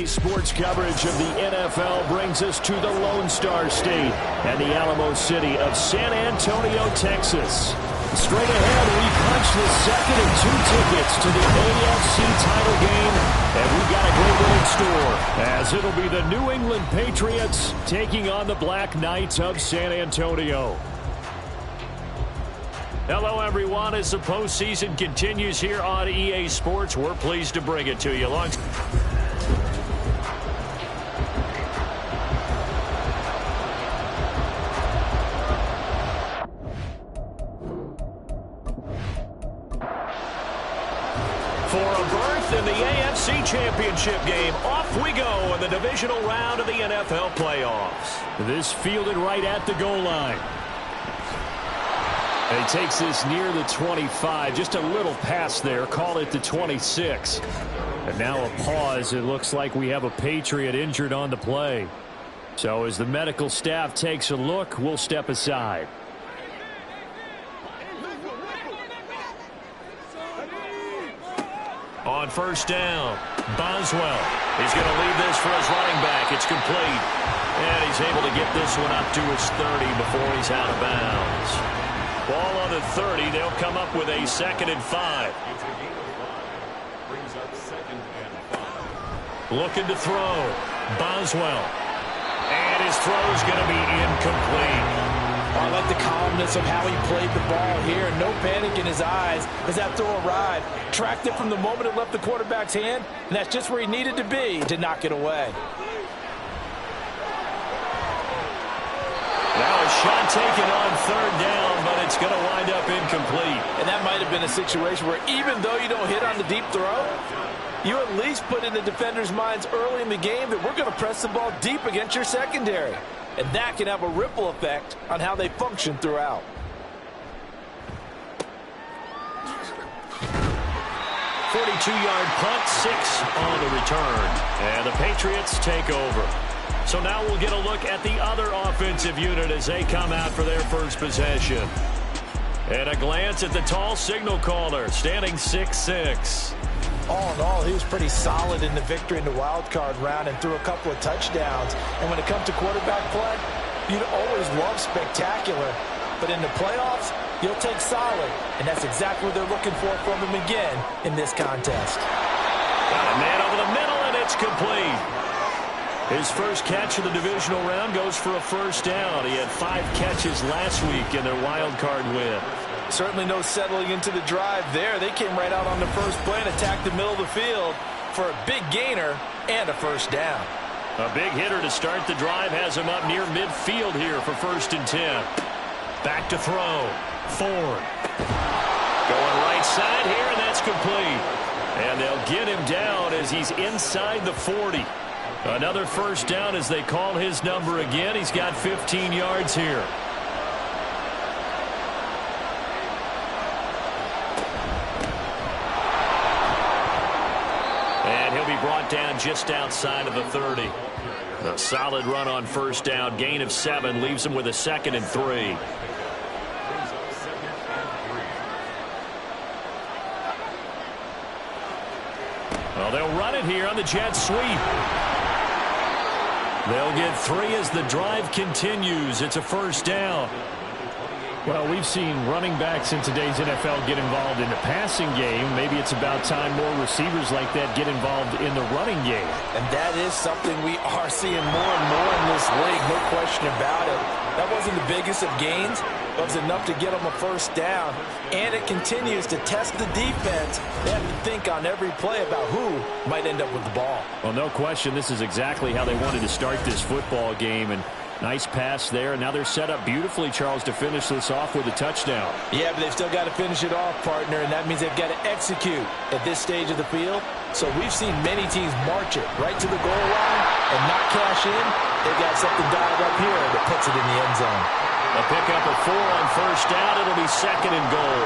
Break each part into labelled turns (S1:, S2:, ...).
S1: EA Sports coverage of the NFL brings us to the Lone Star State and the Alamo City of San Antonio, Texas. Straight ahead, we punch the second of 2 tickets to the AFC title game, and we've got a great one in store, as it'll be the New England Patriots taking on the BlackKnights of San Antonio. Hello, everyone. As the postseason continues here on EA Sports, we're pleased to bring it to you. For a berth in the AFC Championship game, off we go in the divisional round of the NFL playoffs. This fielded right at the goal line. And he takes this near the 25, just a little pass there, call it the 26. And now a pause. It looks like we have a Patriot injured on the play. So as the medical staff takes a look, we'll step aside. On first down, Boswell. He's going to leave this for his running back. It's complete. And he's able to get this one up to his 30 before he's out of bounds. Ball on the 30. They'll come up with a 2nd and 5. Looking to throw. Boswell. And his throw is going to be incomplete.
S2: I like the calmness of how he played the ball here. No panic in his eyes as that throw arrived. Tracked it from the moment it left the quarterback's hand, and that's just where he needed to be to knock it away.
S1: Now a shot taken on 3rd down, but it's going to wind up incomplete.
S2: And that might have been a situation where even though you don't hit on the deep throw, you at least put in the defender's minds early in the game that we're going to press the ball deep against your secondary. And that can have a ripple effect on how they function throughout.
S1: .42-yard punt, 6 on the return. And the Patriots take over. So now we'll get a look at the other offensive unit as they come out for their first possession. And a glance at the tall signal caller, standing 6'6".
S2: All in all, he was pretty solid in the victory in the wild card round and threw a couple of touchdowns. And when it comes to quarterback play, you'd always love spectacular. But in the playoffs, you'll take solid. And that's exactly what they're looking for from him again in this contest.
S1: Got a man over the middle, and it's complete. His first catch of the divisional round goes for a first down. He had 5 catches last week in their wild card win.
S2: Certainly no settling into the drive there. They came right out on the first play and attacked the middle of the field for a big gainer and a first down.
S1: A big hitter to start the drive has him up near midfield here for 1st and 10. Back to throw. Ford. Going right side here, and that's complete. And they'll get him down as he's inside the 40. Another first down as they call his number again. He's got 15 yards here. And he'll be brought down just outside of the 30. A solid run on first down. Gain of 7 leaves him with a 2nd and 3. Well, they'll run it here on the jet sweep. They'll get 3 as the drive continues. It's a first down. Well, we've seen running backs in today's NFL get involved in the passing game. Maybe it's about time more receivers like that get involved in the running game.
S2: And that is something we are seeing more and more in this league, no question about it. That wasn't the biggest of gains, but it was enough to get them a first down. And it continues to test the defense. They have to think on every play about who might end up with the ball.
S1: Well, no question, this is exactly how they wanted to start this football game. And nice pass there. Now they're set up beautifully, Charles, to finish this off with a touchdown.
S2: Yeah, but they've still got to finish it off, partner, and that means they've got to execute at this stage of the field. So we've seen many teams march it right to the goal line and not cash in. They've got something dialed up here that puts it in the end zone.
S1: A pickup of 4 on first down. It'll be 2nd and goal.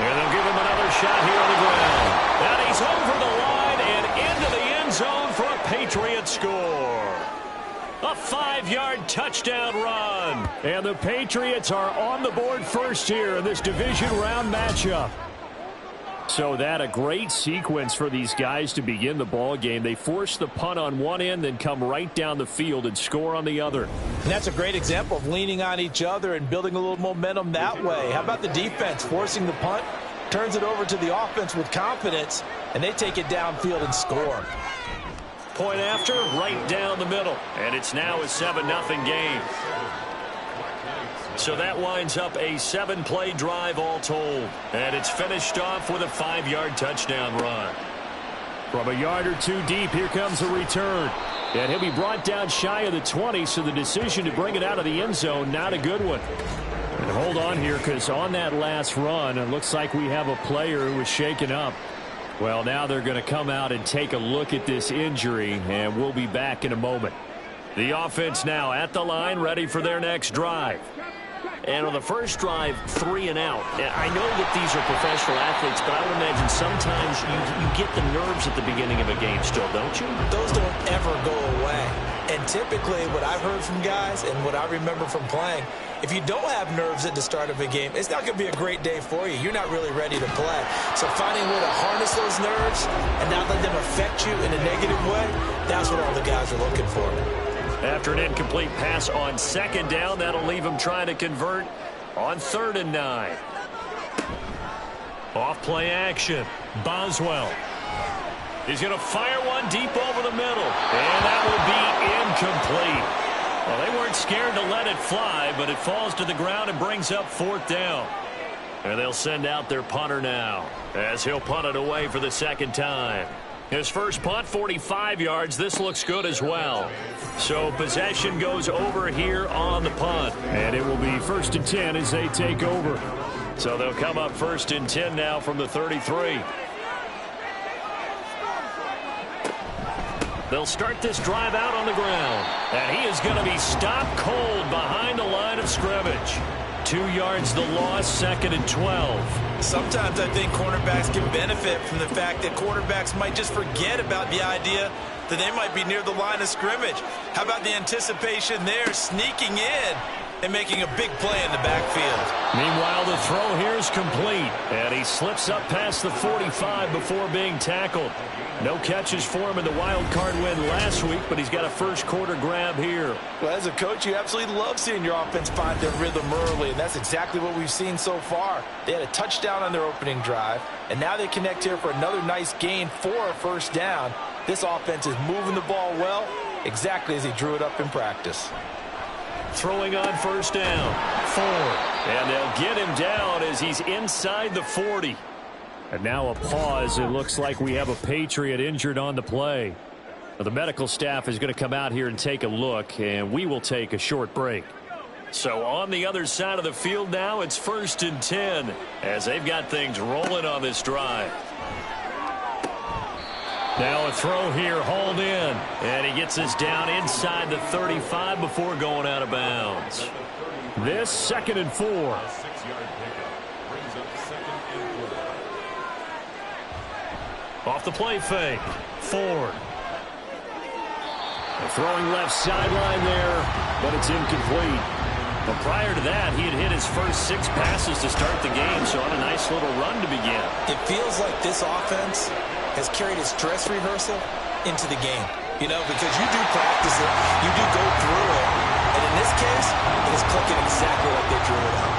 S1: And they'll give him another shot here on the ground. And he's over the line and into the end zone for a Patriot score. A 5-yard touchdown run. And the Patriots are on the board first here in this division round matchup. So that a great sequence for these guys to begin the ball game. They force the punt on one end, then come right down the field and score on the other.
S2: And that's a great example of leaning on each other and building a little momentum that way. How about the defense forcing the punt, turns it over to the offense with confidence, and they take it downfield and score.
S1: Point after, right down the middle. And it's now a 7-0 game. So that winds up a 7-play drive all told. And it's finished off with a 5-yard touchdown run. From a yard or two deep, here comes a return. And he'll be brought down shy of the 20, so the decision to bring it out of the end zone, not a good one. And hold on here, because on that last run, it looks like we have a player who was shaken up. Well, now they're going to come out and take a look at this injury, and we'll be back in a moment. The offense now at the line, ready for their next drive. And on the first drive, 3 and out. I know that these are professional athletes, but I would imagine sometimes you get the nerves at the beginning of a game still, don't you?
S2: Those don't ever go away. And typically what I've heard from guys and what I remember from playing, if you don't have nerves at the start of a game, it's not going to be a great day for you. You're not really ready to play. So finding a way to harness those nerves and not let them affect you in a negative way, that's what all the guys are looking for.
S1: After an incomplete pass on second down, that'll leave him trying to convert on 3rd and 9. Off play action. Boswell. He's going to fire one deep over the middle. And that will be incomplete. Well, they weren't scared to let it fly, but it falls to the ground and brings up 4th down. And they'll send out their punter now, as he'll punt it away for the second time. His first punt, 45 yards. This looks good as well. So possession goes over here on the punt. And it will be 1st and 10 as they take over. So they'll come up 1st and 10 now from the 33. They'll start this drive out on the ground. And he is going to be stopped cold behind the line of scrimmage. 2 yards the loss, 2nd and 12.
S2: Sometimes I think cornerbacks can benefit from the fact that quarterbacks might just forget about the idea that they might be near the line of scrimmage. How about the anticipation there, sneaking in and making a big play in the backfield?
S1: Meanwhile, the throw here is complete, and he slips up past the 45 before being tackled. No catches for him in the wild card win last week, but he's got a first quarter grab here.
S2: Well, as a coach, you absolutely love seeing your offense find their rhythm early, and that's exactly what we've seen so far. They had a touchdown on their opening drive, and now they connect here for another nice gain for a 1st down. This offense is moving the ball well, exactly as he drew it up in practice.
S1: Throwing on 1st down, Ford. And they'll get him down as he's inside the 40. And now a pause. It looks like we have a Patriot injured on the play. Now the medical staff is going to come out here and take a look, and we will take a short break. So on the other side of the field now, it's 1st and 10 as they've got things rolling on this drive. Now a throw here, hauled in, and he gets us down inside the 35 before going out of bounds. This 2nd and 4. Off the play fake, Ford. Throwing left sideline there, but it's incomplete. But prior to that, he had hit his first 6 passes to start the game, so on a nice little run to begin.
S2: It feels like this offense has carried its dress rehearsal into the game. You know, because you do practice it, you do go through it, and in this case, it is clicking exactly like they drew it up.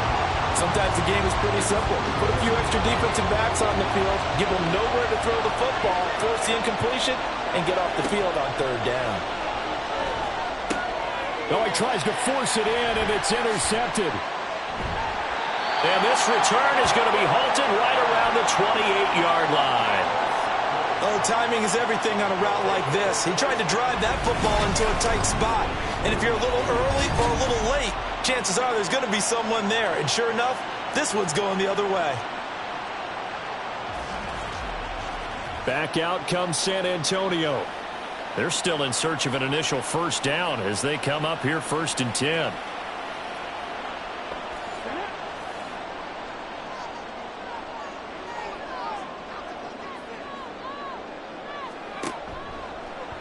S2: Sometimes the game is pretty simple. Put a few extra defensive backs on the field, give them nowhere to throw the football, force the incompletion, and get off the field on 3rd down.
S1: Oh, he tries to force it in, and it's intercepted. And this return is going to be halted right around the 28-yard line.
S2: Oh, timing is everything on a route like this. He tried to drive that football into a tight spot. And if you're a little early or a little late, chances are there's going to be someone there. And sure enough, this one's going the other way.
S1: Back out comes San Antonio. They're still in search of an initial 1st down as they come up here 1st and 10.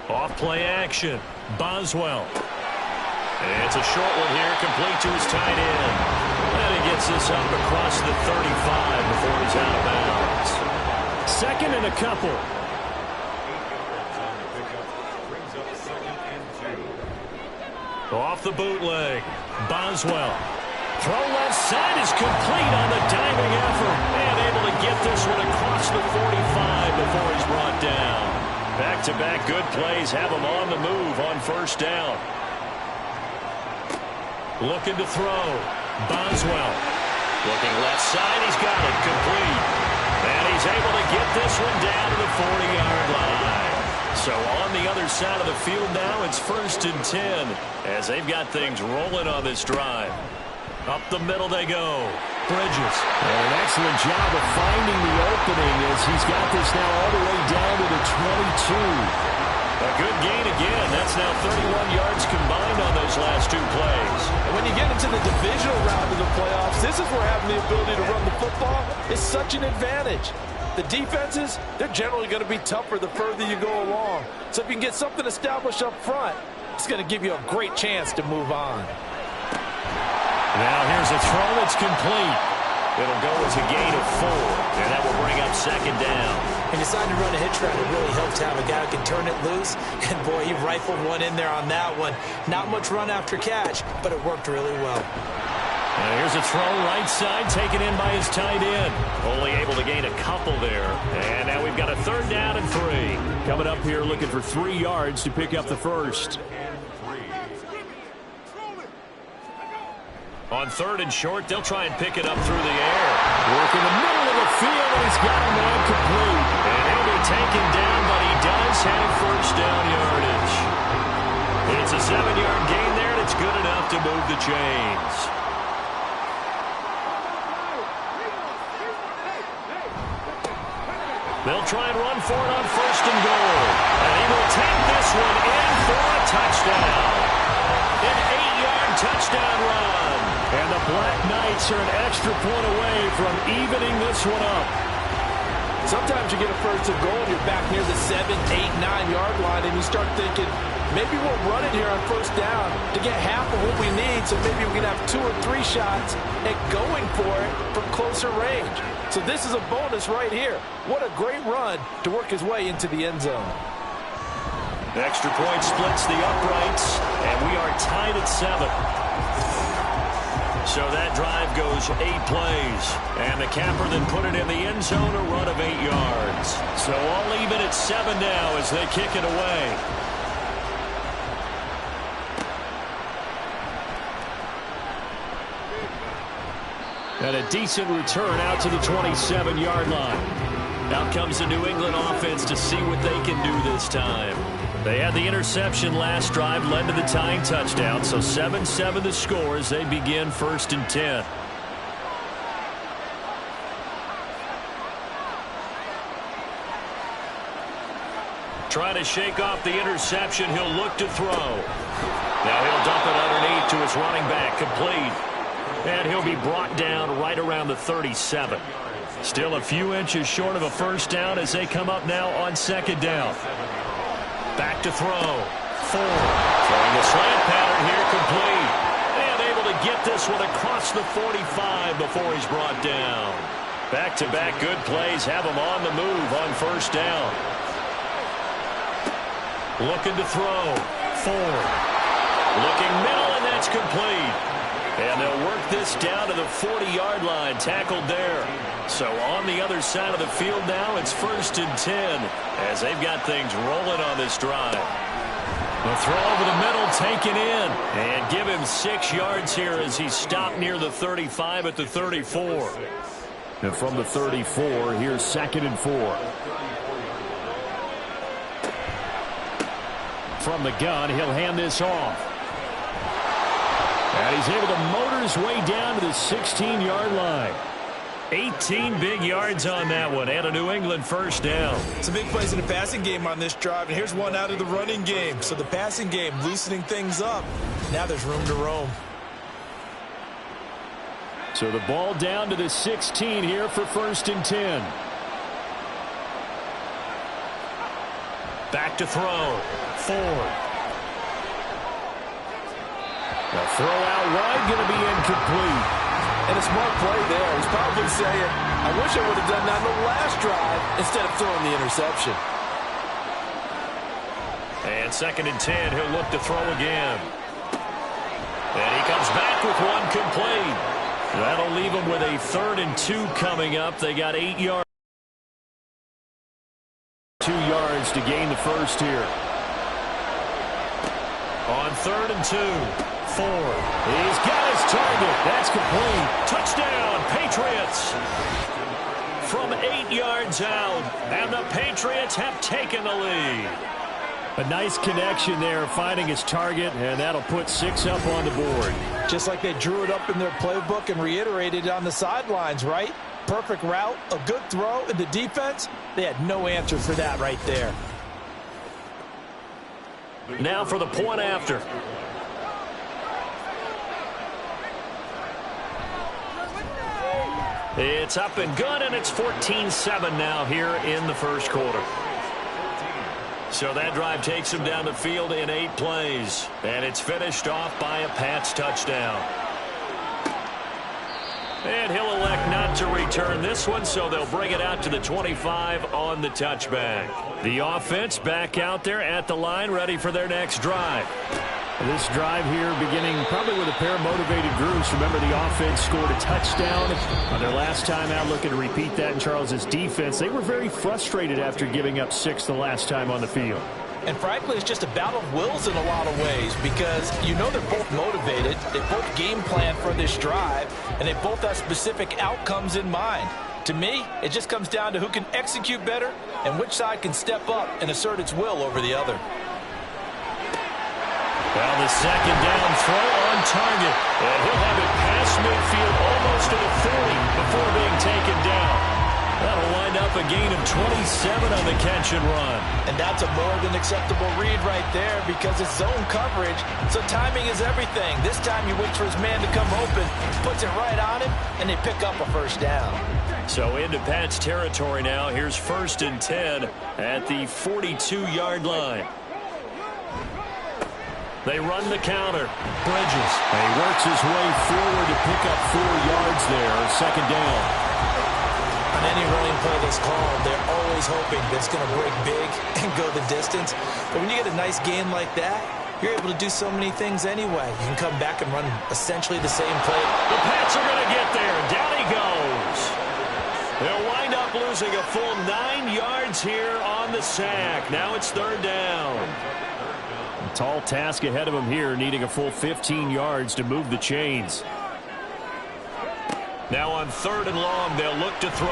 S1: Off play action, Boswell. It's a short one here, complete to his tight end. And he gets this up across the 35 before he's out of bounds. second and a couple. Off the bootleg. Boswell. Throw left side is complete on the diving effort. And able to get this one across the 45 before he's brought down. Back-to-back good plays have him on the move on first down. Looking to throw. Boswell. Looking left side. He's got it. Complete. And he's able to get this one down to the 40-yard line. So on the other side of the field now, it's 1st and 10 as they've got things rolling on this drive. Up the middle they go. Bridges. And an excellent job of finding the opening as he's got this now all the way down to the 22. A good gain again. That's now 31 yards combined on those last two plays.
S2: And when you get into the divisional round of the playoffs, this is where having the ability to run the football is such an advantage. The defenses, they're generally going to be tougher the further you go along. So if you can get something established up front, it's going to give you a great chance to move on.
S1: Now here's a throw that's complete. It'll go as a gain of 4, and that will bring up second down.
S2: And deciding to run a hitch route, it really helps to have a guy who can turn it loose. And boy, he rifled one in there on that one. Not much run after catch, but it worked really well.
S1: And here's a throw right side taken in by his tight end. Only able to gain a couple there. And now we've got a 3rd down and 3. Coming up here looking for 3 yards to pick up the first. On 3rd and short, they'll try and pick it up through the air. Work in the middle of the field, and he's got him man complete. And he'll be taken down, but he does have first down yardage. It's a 7-yard gain there, and it's good enough to move the chains. They'll try and run for it on 1st and goal. And he will take this one in for a touchdown. An 8-yard touchdown run. And the BlackKnights are an extra point away from evening this one up.
S2: Sometimes you get a 1st and goal, and you're back near the 7, 8, 9-yard line, and you start thinking, maybe we'll run it here on 1st down to get half of what we need, so maybe we can have 2 or 3 shots at going for it from closer range. So this is a bonus right here. What a great run to work his way into the end zone.
S1: The extra point splits the uprights, and we are tied at 7. So that drive goes 8 plays. And the capper then put it in the end zone, a run of 8 yards. So all even at 7 now as they kick it away. And a decent return out to the 27-yard line. Out comes the New England offense to see what they can do this time. They had the interception last drive, led to the tying touchdown, so 7-7 the score as they begin 1st and 10. Trying to shake off the interception, he'll look to throw. Now he'll dump it underneath to his running back, complete. And he'll be brought down right around the 37. Still a few inches short of a 1st down as they come up now on 2nd down. Back to throw. 4. Throwing the slant pattern here, complete. And able to get this one across the 45 before he's brought down. Back-to-back good plays have him on the move on 1st down. Looking to throw. 4. Looking middle, and that's complete. And they'll work this down to the 40-yard line, tackled there. So on the other side of the field now, it's 1st and 10 as they've got things rolling on this drive. The throw over the middle taken in. And give him 6 yards here as he's stopped near the 35 at the 34. And from the 34, here's 2nd and 4. From the gun, he'll hand this off. And he's able to motor his way down to the 16-yard line. 18 big yards on that one, and a New England 1st down.
S2: Some big plays in the passing game on this drive, and here's one out of the running game. So the passing game loosening things up. Now there's room to roam.
S1: So the ball down to the 16 here for 1st and 10. Back to throw. 4. The throw out wide going to be incomplete.
S2: And a smart play there. He's probably saying, I wish I would have done that on the last drive instead of throwing the interception.
S1: And 2nd and 10, he'll look to throw again. And he comes back with one complete. That'll leave him with a 3rd and 2 coming up. They got 8 yards. 2 yards to gain the first here. On 3rd and 2. 4. He's got his target. That's complete. Touchdown, Patriots. From 8 yards out. And the Patriots have taken the lead. A nice connection there, finding his target, and that'll put 6 up on the board.
S2: Just like they drew it up in their playbook and reiterated it on the sidelines, right? Perfect route, a good throw, and the defense, they had no answer for that right there.
S1: Now for the point after. It's up and good, and it's 14-7 now here in the first quarter. So that drive takes him down the field in 8 plays. And it's finished off by a Pats touchdown. And he'll elect not to return this one, so they'll bring it out to the 25 on the touchback. The offense back out there at the line, ready for their next drive. This drive here beginning probably with a pair of motivated groups. Remember, the offense scored a touchdown on their last time out, looking to repeat that in Charles's defense. They were very frustrated after giving up 6 the last time on the field.
S2: And frankly, it's just a battle of wills in a lot of ways because you know they're both motivated. They both game plan for this drive, and they both have specific outcomes in mind. To me, it just comes down to who can execute better and which side can step up and assert its will over the other.
S1: Well, the 2nd down throw on target. And he'll have it past midfield almost to the 40 before being taken down. That'll wind up a gain of 27 on the catch and run.
S2: And that's a more than acceptable read right there because it's zone coverage, so timing is everything. This time he waits for his man to come open, puts it right on him, and they pick up a 1st down.
S1: So into Pat's territory now. Here's 1st and 10 at the 42-yard line. They run the counter. Bridges. He works his way forward to pick up 4 yards there. 2nd down.
S2: On any running play that's called, they're always hoping that it's going to break big and go the distance. But when you get a nice game like that, you're able to do so many things anyway. You can come back and run essentially the same play.
S1: The Pats are going to get there. Down he goes. They'll wind up losing a full 9 yards here on the sack. Now it's 3rd down. Tall task ahead of him here, needing a full 15 yards to move the chains. Now on 3rd and long, they'll look to throw.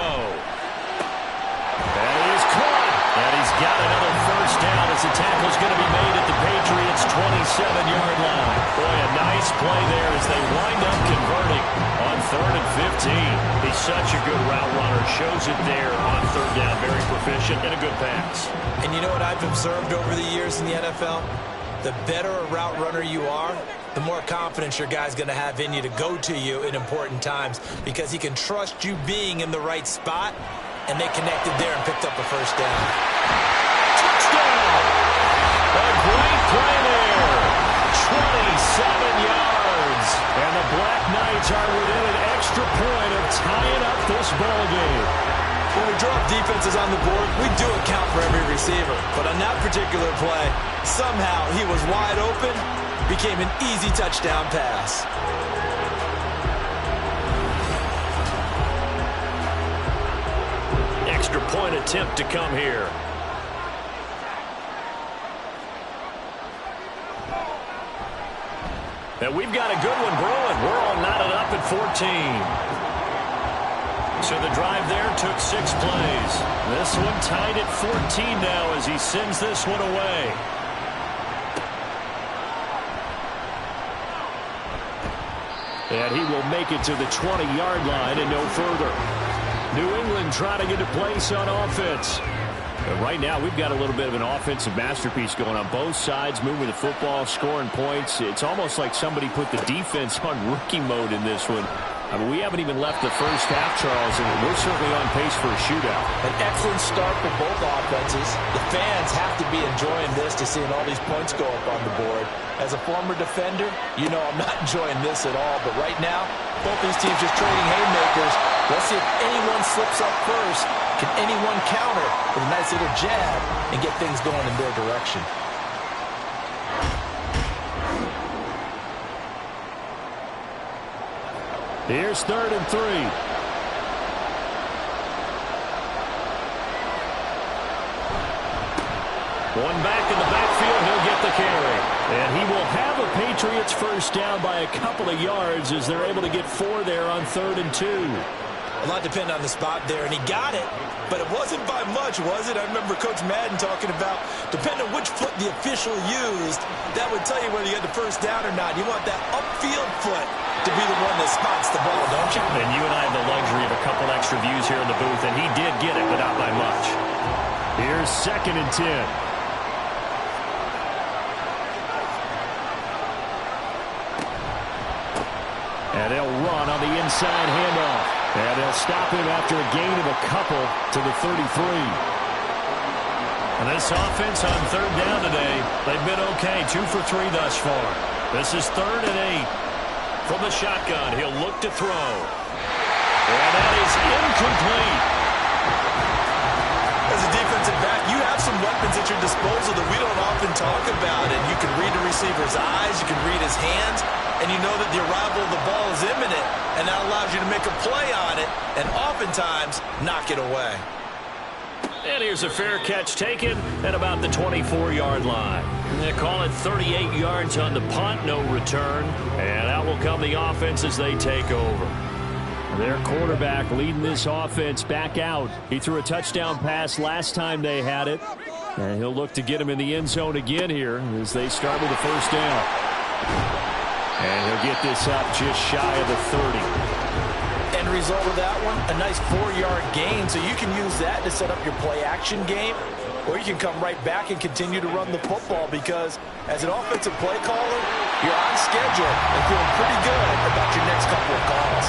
S1: And he's caught. And he's got another 1st down as the tackle's going to be made at the Patriots' 27-yard line. Boy, a nice play there as they wind up converting on 3rd and 15. He's such a good route runner. Shows it there on 3rd down. Very proficient and a good pass.
S2: And you know what I've observed over the years in the NFL? The better a route runner you are, the more confidence your guy's going to have in you to go to you in important times because he can trust you being in the right spot, and they connected there and picked up a 1st down.
S1: Touchdown! A great play there. 27 yards. And the BlackKnights are within an extra point of tying up this ballgame.
S2: When we draw defenses on the board, we do account for every receiver. But on that particular play, somehow he was wide open, became an easy touchdown pass.
S1: Extra point attempt to come here. And we've got a good one brewing. We're all knotted up at 14. So the drive there took 6 plays. This one tied at 14 now as he sends this one away. And he will make it to the 20-yard line and no further. New England trying to get a place on offense. But right now we've got a little bit of an offensive masterpiece going on both sides, moving the football, scoring points. It's almost like somebody put the defense on rookie mode in this one. I mean, we haven't even left the first half, Charles, and we're certainly on pace for a shootout.
S2: An excellent start for both offenses. The fans have to be enjoying this to seeing all these points go up on the board. As a former defender, you know I'm not enjoying this at all. But right now, both these teams just trading haymakers. Let's see if anyone slips up first. Can anyone counter with a nice little jab and get things going in their direction?
S1: Here's 3rd and 3. One back in the backfield, he'll get the carry. And he will have a Patriots first down by a couple of yards as they're able to get 4 there on 3rd and 2.
S2: A lot depended on the spot there, and he got it, but it wasn't by much, was it? I remember Coach Madden talking about, depending on which foot the official used, that would tell you whether you had the first down or not. You want that upfield foot to be the one that spots the ball, don't you?
S1: And you and I have the luxury of a couple extra views here in the booth, and he did get it, but not by much. Here's 2nd and 10. And they'll run on the inside handoff. And they'll stop him after a gain of a couple to the 33. And this offense on 3rd down today, they've been okay. 2 for 3 thus far. This is 3rd and 8. From the shotgun, he'll look to throw. And that is incomplete.
S2: As a defensive back, you have some weapons at your disposal that we don't often talk about. And you can read the receiver's eyes, you can read his hands, and you know that the arrival of the ball is imminent, and that allows you to make a play on it and oftentimes knock it away.
S1: And here's a fair catch taken at about the 24-yard line. They call it 38 yards on the punt, no return. And out will come the offense as they take over. Their quarterback leading this offense back out. He threw a touchdown pass last time they had it. And he'll look to get him in the end zone again here as they start with the first down. And he'll get this up just shy of the 30.
S2: End result of that one, a nice 4-yard gain. So you can use that to set up your play-action game, or you can come right back and continue to run the football because as an offensive play caller, you're on schedule and feeling pretty good about your next couple of calls.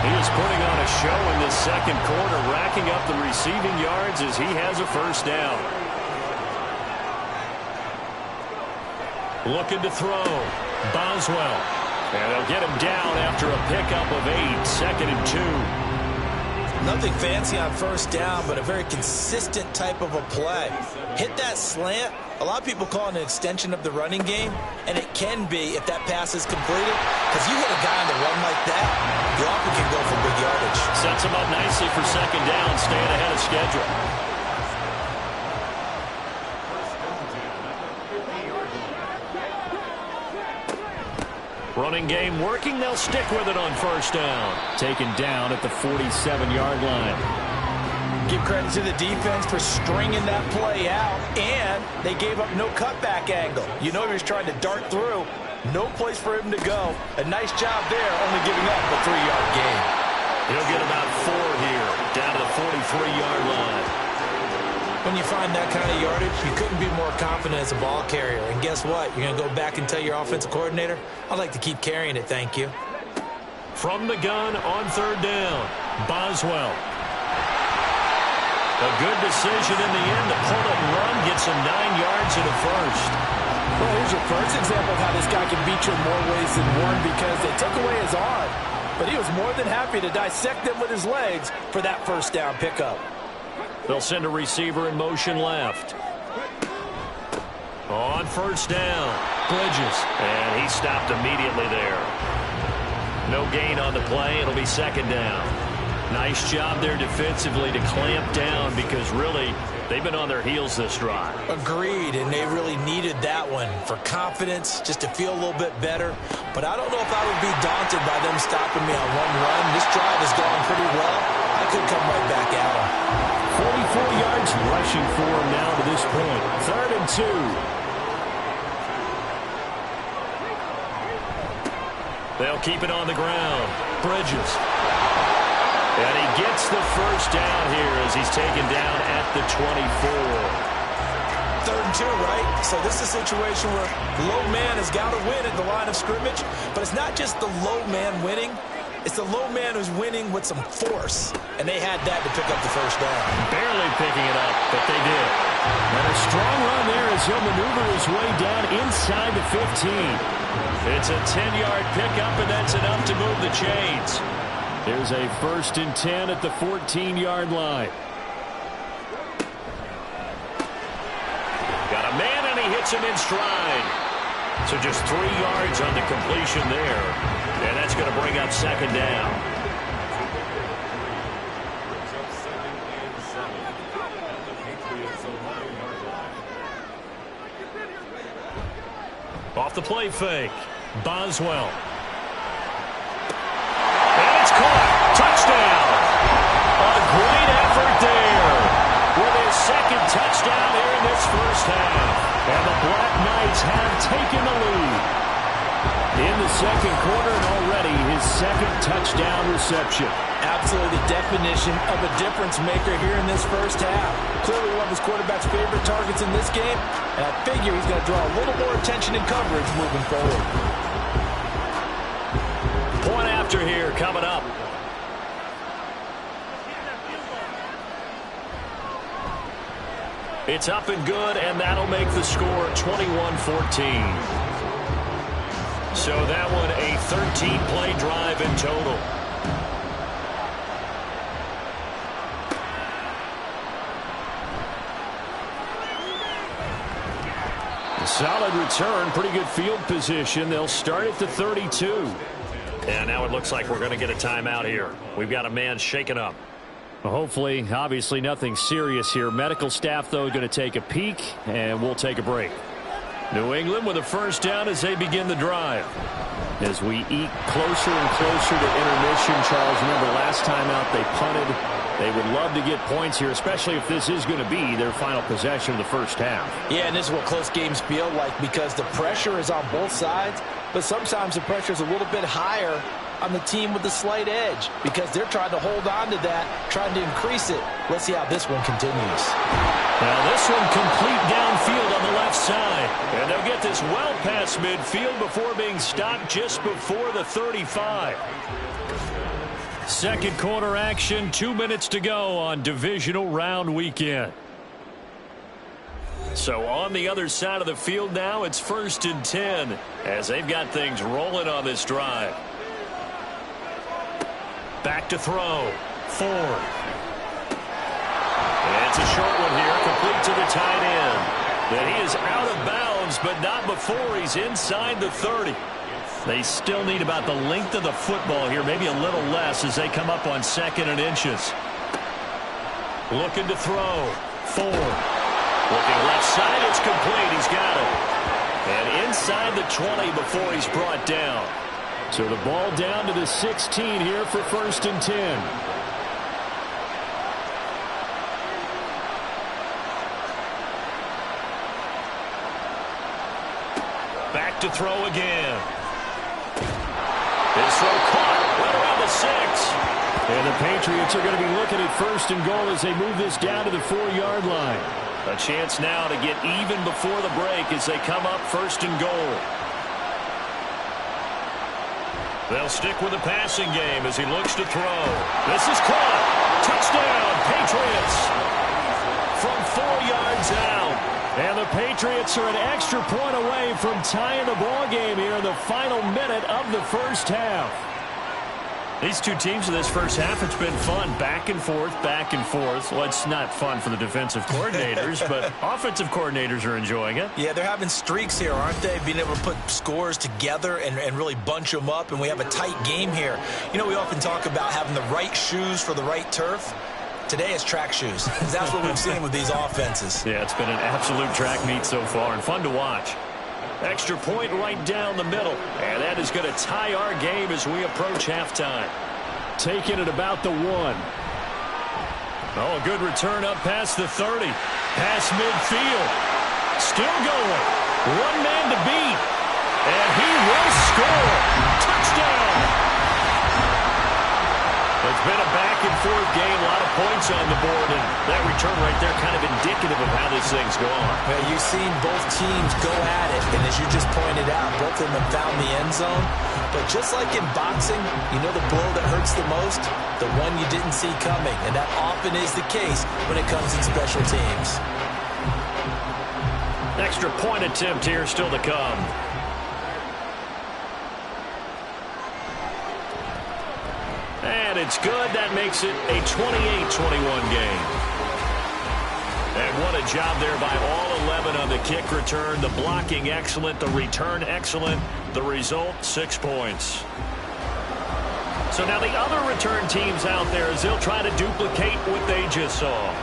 S1: He is putting on a show in this second quarter, racking up the receiving yards as he has a first down. Looking to throw. Boswell. And they'll get him down after a pickup of 8. 2nd and 2.
S2: Nothing fancy on first down, but a very consistent type of a play. Hit that slant. A lot of people call it an extension of the running game, and it can be if that pass is completed. Because you hit a guy on the run like that, you often can go for big yardage.
S1: Sets him up nicely for 2nd down, staying ahead of schedule. Running game working. They'll stick with it on first down. Taken down at the 47-yard line.
S2: Give credit to the defense for stringing that play out, and they gave up no cutback angle. You know he was trying to dart through. No place for him to go. A nice job there, only giving up a 3-yard gain.
S1: He'll get about 4 here, down to the 43-yard line.
S2: When you find that kind of yardage, you couldn't be more confident as a ball carrier. And guess what? You're going to go back and tell your offensive coordinator, I'd like to keep carrying it, thank you.
S1: From the gun on 3rd down, Boswell. A good decision in the end to pull it and run, gets him 9 yards and a first.
S2: Well, here's your first example of how this guy can beat you in more ways than one because they took away his arm. But he was more than happy to dissect them with his legs for that first down pickup.
S1: They'll send a receiver in motion left. On first down, Bridges. And he stopped immediately there. No gain on the play. It'll be 2nd down. Nice job there defensively to clamp down because really they've been on their heels this drive.
S2: Agreed, and they really needed that one for confidence, just to feel a little bit better. But I don't know if I would be daunted by them stopping me on one run. This drive has gone pretty well. I could come right back at them.
S1: 44 yards rushing for him now to this point. 3rd and 2. They'll keep it on the ground. Bridges. And he gets the first down here as he's taken down at the 24.
S2: 3rd and 2, right? So this is a situation where low man has got to win at the line of scrimmage. But it's not just the low man winning. It's the low man who's winning with some force, and they had that to pick up the first down.
S1: Barely picking it up, but they did. And a strong run there as he'll maneuver his way down inside the 15. It's a 10-yard pickup, and that's enough to move the chains. There's a 1st and 10 at the 14-yard line. Got a man, and he hits him in stride. So just 3 yards on the completion there. And that's going to bring up 2nd down. Off the play fake. Boswell. And it's caught. Touchdown. A great effort there. With his 2nd touchdown here in this first half. And the BlackKnights have taken the lead. In the 2nd quarter, and already his 2nd touchdown reception.
S2: Absolutely the definition of a difference maker here in this first half. Clearly one of his quarterback's favorite targets in this game, and I figure he's going to draw a little more attention and coverage moving forward.
S1: Point after here coming up. It's up and good, and that'll make the score 21-14. So that one a 13-play drive in total. A solid return, pretty good field position. They'll start at the 32. And now it looks like we're going to get a timeout here. We've got a man shaken up. Hopefully, obviously nothing serious here. Medical staff, though, going to take a peek, and we'll take a break. New England with a 1st down as they begin the drive. As we eke closer and closer to intermission, Charles, remember last time out they punted. They would love to get points here, especially if this is going to be their final possession of the first half.
S2: Yeah, and this is what close games feel like because the pressure is on both sides, but sometimes the pressure is a little bit higher on the team with the slight edge because they're trying to hold on to that, trying to increase it. Let's see how this one continues.
S1: Now this one complete downfield on the left side. And they'll get this well past midfield before being stopped just before the 35. 2nd quarter action, 2 minutes to go on divisional round weekend. So on the other side of the field now, it's 1st and 10 as they've got things rolling on this drive. Back to throw. Ford. And it's a short one here, complete to the tight end. And he is out of bounds, but not before he's inside the 30. They still need about the length of the football here, maybe a little less as they come up on 2nd and inches. Looking to throw. Ford. Looking left side, it's complete. He's got it. And inside the 20 before he's brought down. So the ball down to the 16 here for 1st and 10. Back to throw again. This throw caught right around the 6. And the Patriots are going to be looking at 1st and goal as they move this down to the 4-yard line. A chance now to get even before the break as they come up 1st and goal. They'll stick with the passing game as he looks to throw. This is caught. Touchdown, Patriots. From 4 yards out. And the Patriots are an extra point away from tying the ball game here in the final minute of the first half. These two teams in this first half, it's been fun. Back and forth, back and forth. Well, it's not fun for the defensive coordinators, but offensive coordinators are enjoying it.
S2: Yeah, they're having streaks here, aren't they? Being able to put scores together and really bunch them up, and we have a tight game here. You know, we often talk about having the right shoes for the right turf. Today it's track shoes. That's what we've seen with these offenses.
S1: Yeah, it's been an absolute track meet so far and fun to watch. Extra point right down the middle. And that is going to tie our game as we approach halftime. Taking it about the 1. Oh, a good return up past the 30. Past midfield. Still going. One man to beat. And he will score. Touchdown. It's been a back and fourth game, a lot of points on the board, and that return right there kind of indicative of how this thing's going.
S2: Well, you've seen both teams go at it, and as you just pointed out, both of them have found the end zone. But just like in boxing, you know the blow that hurts the most? The one you didn't see coming, and that often is the case when it comes in special teams.
S1: Extra point attempt here still to come. And it's good. That makes it a 28-21 game. And what a job there by all 11 on the kick return. The blocking excellent, the return excellent. The result, 6 points. So now the other return teams out there as they'll try to duplicate what they just saw.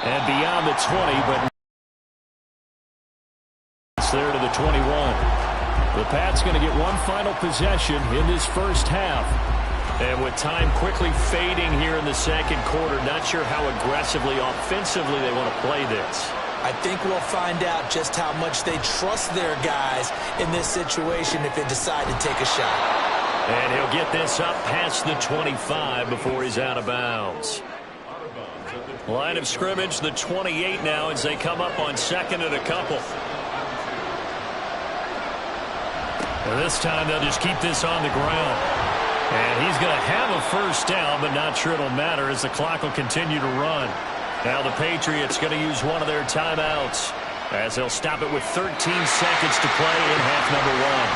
S1: And beyond the 20, but it's there to the 21. The Pats going to get one final possession in this first half. And with time quickly fading here in the second quarter, not sure how aggressively, offensively they want to play this.
S2: I think we'll find out just how much they trust their guys in this situation if they decide to take a shot.
S1: And he'll get this up past the 25 before he's out of bounds. Line of scrimmage, the 28 now as they come up on second and a couple. And this time they'll just keep this on the ground. And he's going to have a first down, but not sure it'll matter as the clock will continue to run. Now the Patriots going to use one of their timeouts as they'll stop it with 13 seconds to play in half number one.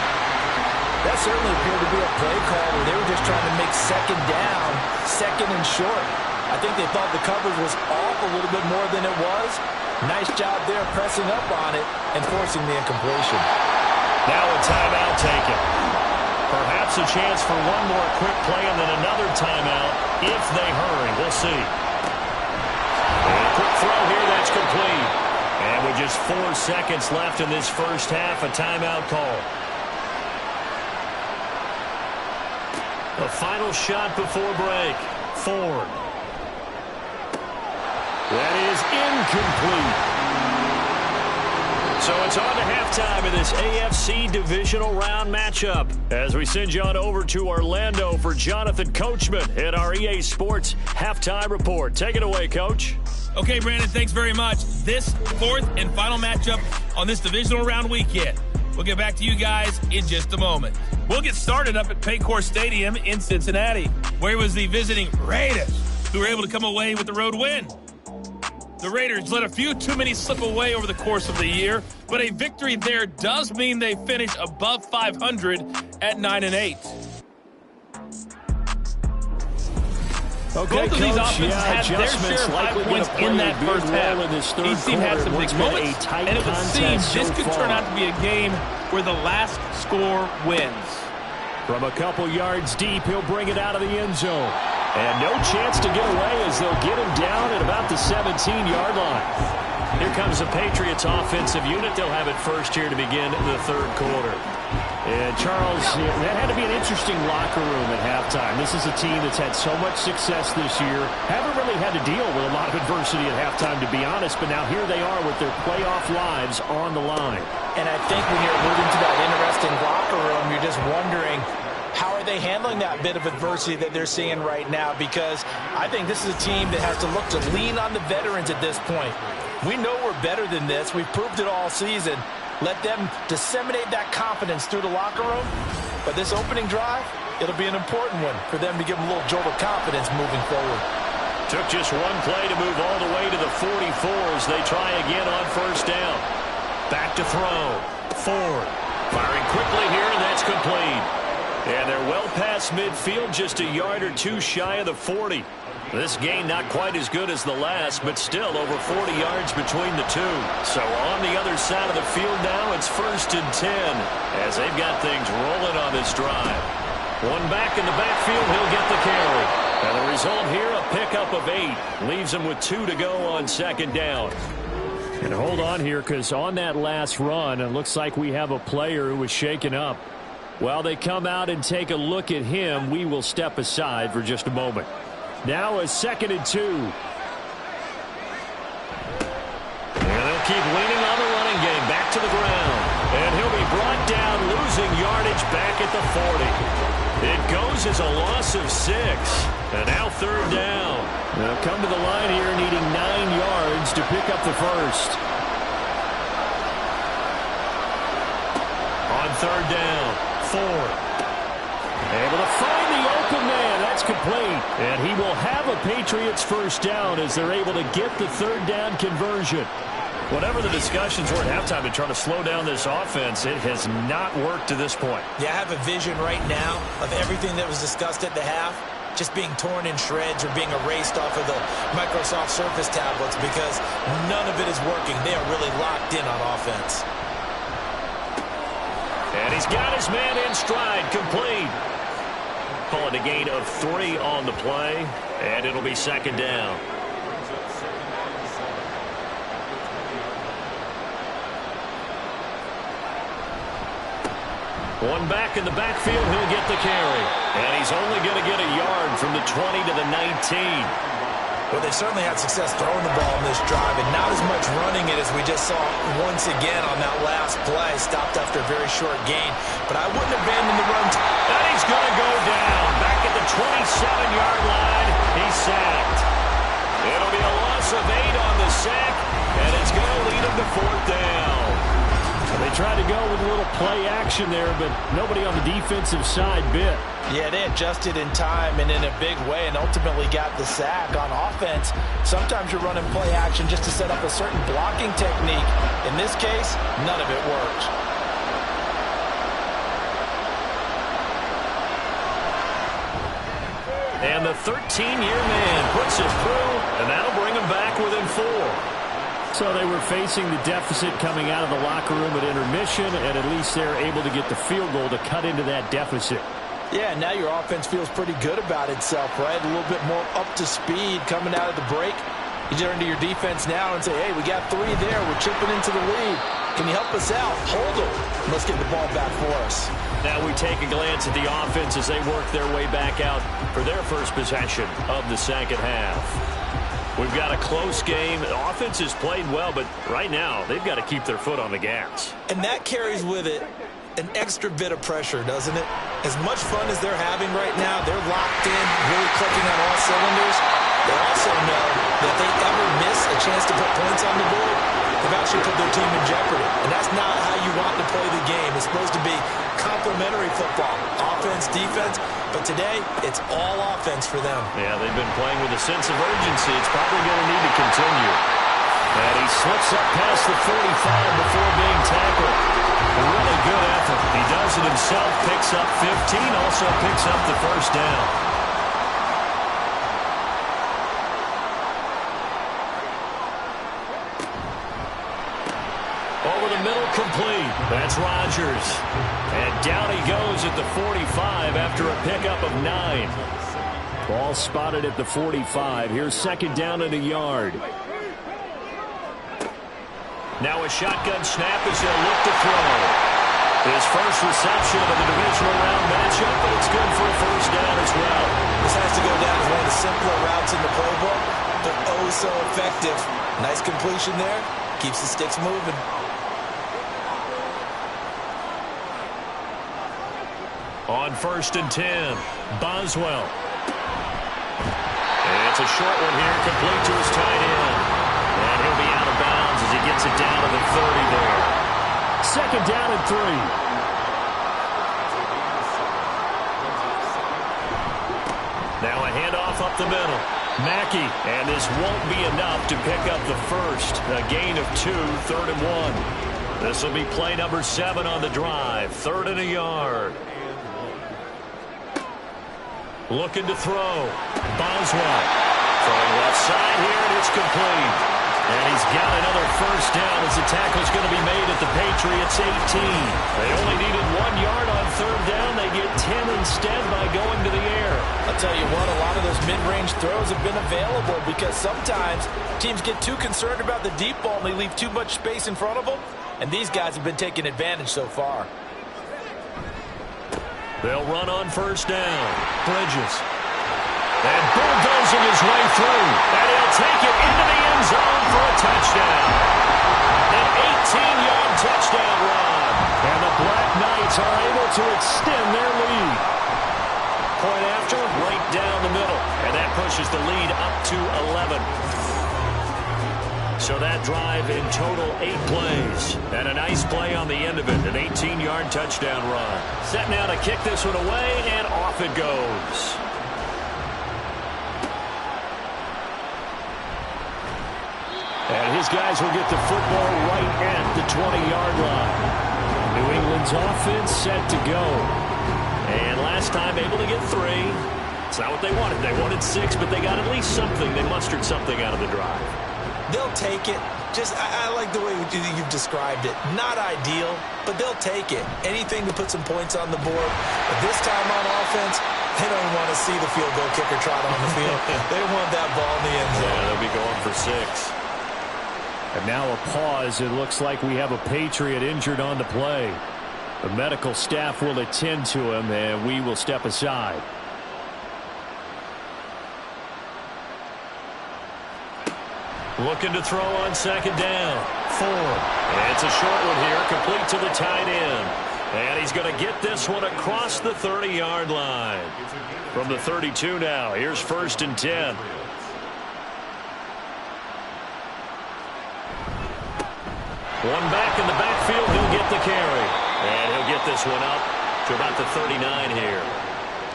S2: That certainly appeared to be a play call where they were just trying to make second down, second and short. I think they thought the coverage was off a little bit more than it was. Nice job there pressing up on it and forcing the incompletion.
S1: Now a timeout taken. Perhaps a chance for one more quick play and then another timeout if they hurry. We'll see. And a quick throw here, that's complete. And with just 4 seconds left in this first half, a timeout call. The final shot before break. Ford. That is incomplete. So it's on to halftime in this AFC divisional round matchup as we send you on over to Orlando for Jonathan Coachman at our EA Sports Halftime Report. Take it away, Coach.
S3: Okay, Brandon, thanks very much. This fourth and final matchup on this divisional round weekend. We'll get back to you guys in just a moment. We'll get started up at Paycor Stadium in Cincinnati, where it was the visiting Raiders who were able to come away with the road win. The Raiders let a few too many slip away over the course of the year, but a victory there does mean they finish above 500 at 9-8.
S1: Okay,
S3: both of these
S1: Coach,
S3: offenses had their share of high points in that first half. Each team had some big moments, and it would seem this could turn out to be a game where the last score wins.
S1: From a couple yards deep, he'll bring it out of the end zone. And no chance to get away as they'll get him down at about the 17-yard line. Here comes the Patriots offensive unit. They'll have it first here to begin the third quarter. And Charles, that had to be an interesting locker room at halftime. This is a team that's had so much success this year. Haven't really had to deal with a lot of adversity at halftime, to be honest. But now here they are with their playoff lives on the line.
S2: And I think when you're alluding to that interesting locker room, you're just wondering, how are they handling that bit of adversity that they're seeing right now? Because I think this is a team that has to look to lean on the veterans at this point. We know we're better than this. We've proved it all season. Let them disseminate that confidence through the locker room. But this opening drive, it'll be an important one for them to give them a little jolt of confidence moving forward.
S1: Took just one play to move all the way to the 44 as they try again on first down. Back to throw. Ford firing quickly here, and that's complete. And they're well past midfield, just a yard or two shy of the 40. This gain not quite as good as the last, but still over 40 yards between the two. So on the other side of the field now, it's 1st and 10 as they've got things rolling on this drive. One back in the backfield, he'll get the carry. And the result here, a pickup of 8. Leaves him with 2 to go on second down. And hold on here, because on that last run, it looks like we have a player who was shaken up. While they come out and take a look at him, we will step aside for just a moment. Now a 2nd and 2. And they'll keep leaning on the running game. Back to the ground. And he'll be brought down, losing yardage Charge back at the 40. It goes as a loss of 6. And now third down. They'll come to the line here needing 9 yards to pick up the first. On third down, Ford. Able to find the open man. That's complete. And he will have a Patriots first down as they're able to get the third down conversion. Whatever the discussions were at halftime to try to slow down this offense, it has not worked to this point.
S2: Yeah, I have a vision right now of everything that was discussed at the half just being torn in shreds or being erased off of the Microsoft Surface tablets because none of it is working. They are really locked in on offense.
S1: And he's got his man in stride, complete. Call it a gain of 3 on the play, and it'll be second down. One back in the backfield, he'll get the carry. And he's only going to get a yard from the 20 to the 19.
S2: Well, they certainly had success throwing the ball in this drive, and not as much running it as we just saw once again on that last play. Stopped after a very short gain. But I wouldn't abandon the run.
S1: And he's going to go down. Back at the 27-yard line, he's sacked. It'll be a loss of 8 on the sack, and it's going to lead him to fourth down. They tried to go with a little play action there, but nobody on the defensive side bit.
S2: Yeah, they adjusted in time and in a big way and ultimately got the sack. On offense, sometimes you're running play action just to set up a certain blocking technique. In this case, none of it worked.
S1: And the 13-year man puts it through, and that'll bring him back within 4. So they were facing the deficit coming out of the locker room at intermission, and at least they're able to get the field goal to cut into that deficit.
S2: Yeah, now your offense feels pretty good about itself, right? A little bit more up to speed coming out of the break. You turn to your defense now and say, hey, we got 3 there. We're chipping into the lead. Can you help us out? Hold them. Let's get the ball back for us.
S1: Now we take a glance at the offense as they work their way back out for their first possession of the second half. We've got a close game. The offense has played well, but right now they've got to keep their foot on the gas.
S2: And that carries with it an extra bit of pressure, doesn't it? As much fun as they're having right now, they're locked in, really clicking on all cylinders. They also know that if they ever miss a chance to put points on the board, they've actually put their team in jeopardy. And that's not how you want to play the game. It's supposed to be complementary football, offense, defense. But today, it's all offense for them.
S1: Yeah, they've been playing with a sense of urgency. It's probably going to need to continue. And he slips up past the 45 before being tackled. A really good effort. He does it himself, picks up 15, also picks up the first down. Over the middle, complete. That's Rodgers. And down he goes at the 45 after a pickup of 9. Ball spotted at the 45. Here's second down and a yard. Now a shotgun snap as he'll look to throw. His first reception of the divisional round matchup, but it's good for a first down as well.
S2: This has to go down as one of the simpler routes in the playbook, but oh so effective. Nice completion there. Keeps the sticks moving.
S1: On 1st and 10, Boswell. And it's a short one here, complete to his tight end. And he'll be out of bounds as he gets it down to the 30 there. Second down and 3. Now a handoff up the middle. Mackey, and this won't be enough to pick up the first. A gain of 2, 3rd and 1. This will be play number 7 on the drive. 3rd and a yard. Looking to throw. Boswell. Throwing left side here, and it's complete. And he's got another first down as the tackle's going to be made at the Patriots 18. They only needed 1 yard on 3rd down. They get 10 instead by going to the air.
S2: I'll tell you what, a lot of those mid-range throws have been available because sometimes teams get too concerned about the deep ball and they leave too much space in front of them. And these guys have been taking advantage so far.
S1: They'll run on 1st down. Bridges. And bulldozing his way through. And he'll take it into the end zone for a touchdown. An 18-yard touchdown run. And the BlackKnights Patriots are able to extend their lead. Point after, right down the middle. And that pushes the lead up to 11. So that drive in total 8 plays. And a nice play on the end of it. An 18-yard touchdown run. Set now to kick this one away, and off it goes. And his guys will get the football right at the 20-yard line. New England's offense set to go. And last time able to get 3. It's not what they wanted. They wanted 6, but they got at least something. They mustered something out of the drive.
S2: They'll take it. I like the way you've described it. Not ideal, but they'll take it. Anything to put some points on the board. But this time on offense, they don't want to see the field goal kicker trot on the field. They want that ball in the end zone.
S1: Yeah, they'll be going for 6. And now a pause. It looks like we have a Patriot injured on the play. The medical staff will attend to him, and we will step aside. Looking to throw on second down. Ford. It's a short one here, complete to the tight end. And he's going to get this one across the 30-yard line. From the 32 now, here's 1st and 10. One back in the backfield, he'll get the carry. And he'll get this one up to about the 39 here.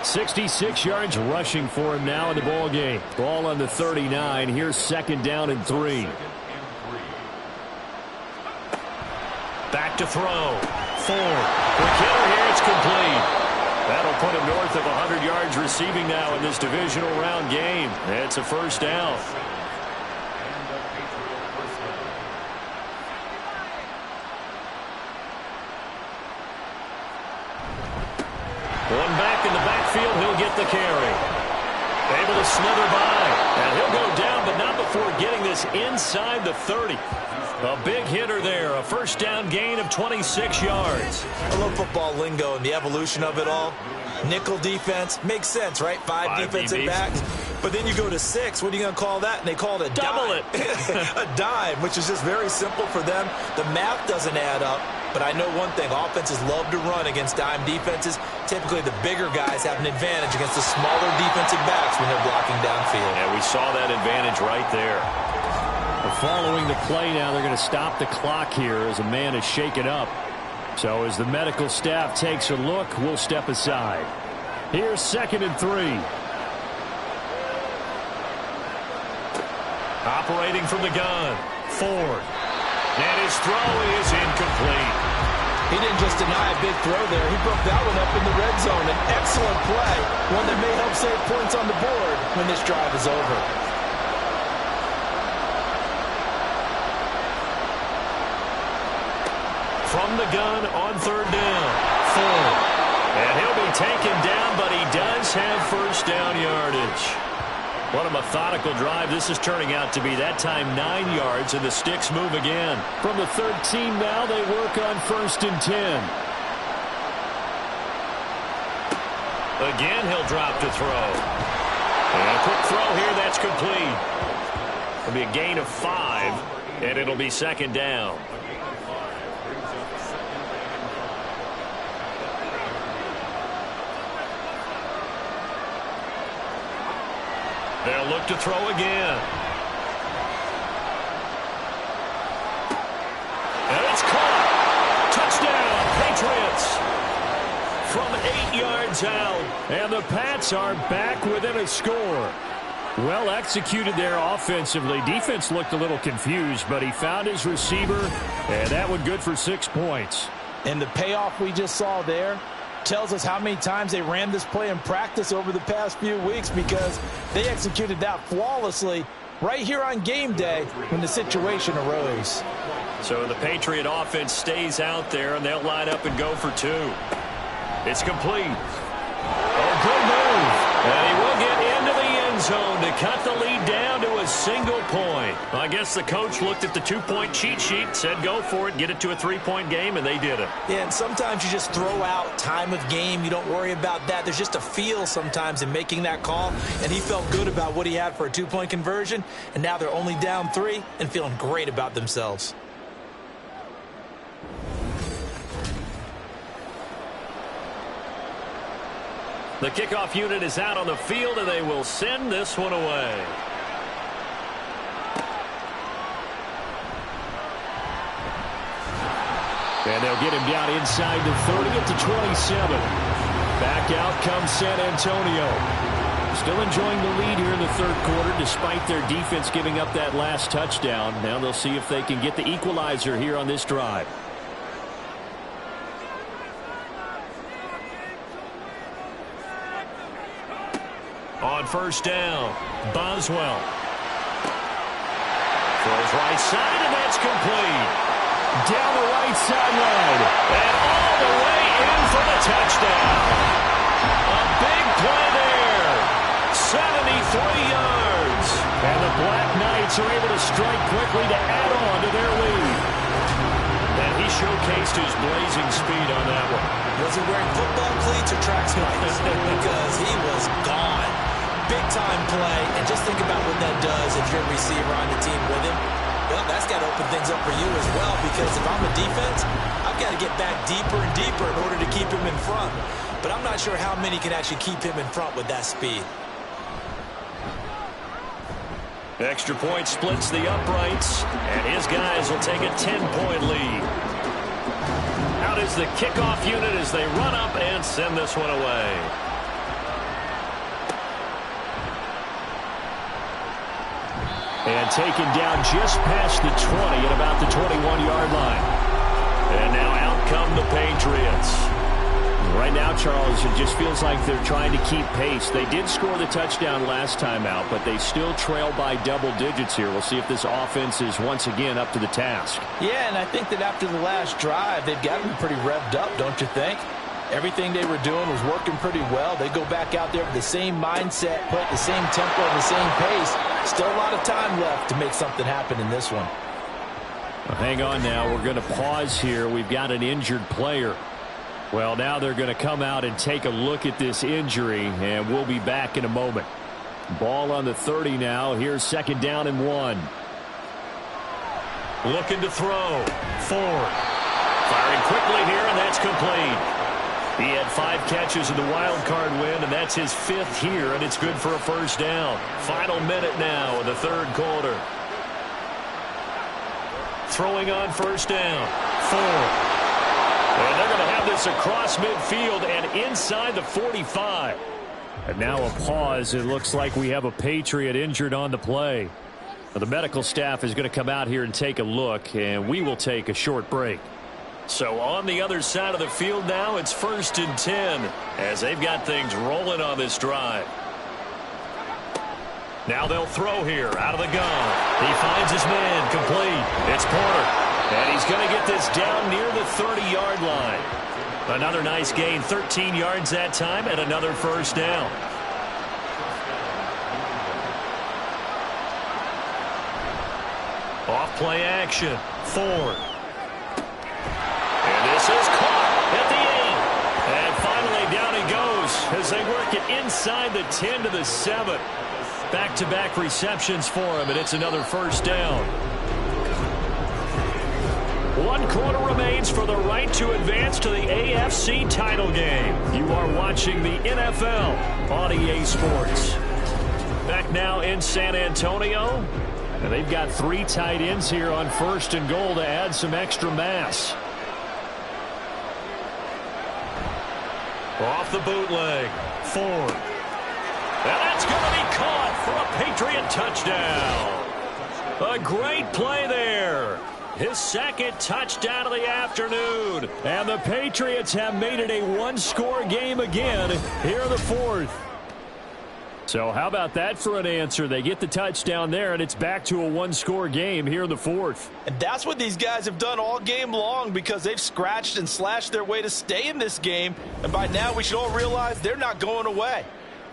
S1: 66 yards rushing for him now in the ball game. Ball on the 39. Here's 2nd down and 3. Back to throw. Ford. Quick hitter here. It's complete. That'll put him north of 100 yards receiving now in this divisional round game. It's a 1st down. One back in the backfield, he'll get the carry. Able to slither by, and he'll go down, but not before getting this inside the 30. A big hitter there, a 1st down gain of 26 yards.
S2: I love football lingo and the evolution of it all. Nickel defense makes sense, right? 5 defensive backs. But then you go to 6. What are you going to call that? And they call it a
S1: double
S2: dime. A dime, which is just very simple for them. The math doesn't add up. But I know one thing, offenses love to run against dime defenses. Typically, the bigger guys have an advantage against the smaller defensive backs when they're blocking downfield.
S1: And we saw that advantage right there. Following the play now, they're going to stop the clock here as a man is shaken up. So as the medical staff takes a look, we'll step aside. Here's 2nd and 3. Operating from the gun, Ford. And his throw is incomplete.
S2: He didn't just deny a big throw there. He broke that one up in the red zone. An excellent play. One that may help save points on the board when this drive is over.
S1: From the gun on 3rd down. Ford. And he'll be taken down, but he does have 1st down yardage. What a methodical drive this is turning out to be. That time 9 yards, and the sticks move again. From the 13 now, they work on 1st and 10. Again, he'll drop to throw. And a quick throw here, that's complete. It'll be a gain of 5, and it'll be 2nd down. They'll look to throw again. And it's caught. Touchdown, Patriots. From 8 yards out. And the Pats are back within a score. Well executed there offensively. Defense looked a little confused, but he found his receiver, and that one good for 6 points.
S4: And the payoff we just saw there tells us how many times they ran this play in practice over the past few weeks, because they executed that flawlessly right here on game day when the situation arose.
S1: So the Patriot offense stays out there, and they'll line up and go for 2. It's complete. Oh, good move. And he will get into the end zone to cut the lead down to a single point. Well, I guess the coach looked at the 2-point cheat sheet, said go for it, get it to a 3-point game, and they did it.
S2: Yeah, and sometimes you just throw out time of game. You don't worry about that. There's just a feel sometimes in making that call, and he felt good about what he had for a 2-point conversion, and now they're only down 3 and feeling great about themselves.
S1: The kickoff unit is out on the field, and they will send this one away. And they'll get him down inside the 30 at the 27. Back out comes San Antonio. Still enjoying the lead here in the third quarter despite their defense giving up that last touchdown. Now they'll see if they can get the equalizer here on this drive. On first down, Boswell. Throws right side, and that's complete. Down the right sideline, and all the way in for the touchdown. A big play there. 73 yards. And the BlackKnights are able to strike quickly to add on to their lead. And he showcased his blazing speed on that one.
S2: Was he wearing football cleats or track spikes? Because he was gone. Big-time play, and just think about what that does if you're a receiver on the team with him. Well, that's got to open things up for you as well, because if I'm a defense, I've got to get back deeper and deeper in order to keep him in front. But I'm not sure how many can actually keep him in front with that speed.
S1: Extra point splits the uprights, and his guys will take a 10-point lead. Out is the kickoff unit as they run up and send this one away. And taken down just past the 20 at about the 21-yard line. And now out come the Patriots. Right now, Charles, it just feels like they're trying to keep pace. They did score the touchdown last time out, but they still trail by double digits here. We'll see if this offense is once again up to the task.
S4: Yeah, and I think that after the last drive, they've got them pretty revved up, don't you think? Everything they were doing was working pretty well. They go back out there with the same mindset, put the same tempo and the same pace. Still a lot of time left to make something happen in this one.
S1: Well, hang on now. We're going to pause here. We've got an injured player. Well, now they're going to come out and take a look at this injury, and we'll be back in a moment. Ball on the 30 now. Here's second down and 1. Looking to throw. Ford. Firing quickly here, and that's complete. He had 5 catches in the wild card win, and that's his 5th here, and it's good for a first down. Final minute now in the third quarter. Throwing on first down. Ford. And they're going to have this across midfield and inside the 45. And now a pause. It looks like we have a Patriot injured on the play. Now, the medical staff is going to come out here and take a look, and we will take a short break. So on the other side of the field now, it's 1st and 10 as they've got things rolling on this drive. Now they'll throw here out of the gun. He finds his man complete. It's Porter. And he's going to get this down near the 30-yard line. Another nice gain, 13 yards that time, and another first down. Off play action. Ford. And this is caught at the 8. And finally down he goes as they work it inside the 10 to the 7. Back-to-back receptions for him, and it's another first down. 1 quarter remains for the right to advance to the AFC title game. You are watching the NFL on EA Sports. Back now in San Antonio. And they've got 3 tight ends here on 1st and goal to add some extra mass. Off the bootleg. Ford. And that's going to be caught for a Patriot touchdown. A great play there. His 2nd touchdown of the afternoon. And the Patriots have made it a 1-score game again here in the 4th. So how about that for an answer? They get the touchdown there, and it's back to a 1-score game here in the 4th.
S4: And that's what these guys have done all game long, because they've scratched and slashed their way to stay in this game. And by now we should all realize they're not going away.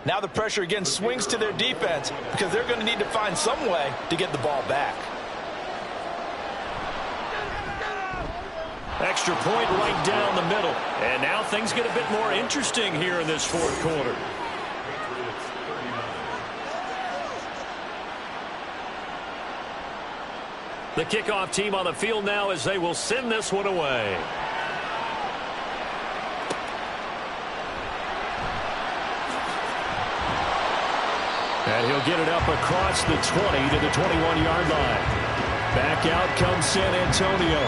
S4: Now the pressure again swings to their defense, because they're going to need to find some way to get the ball back.
S1: Extra point right down the middle. And now things get a bit more interesting here in this 4th quarter. The kickoff team on the field now as they will send this one away. And he'll get it up across the 20 to the 21-yard line. Back out comes San Antonio.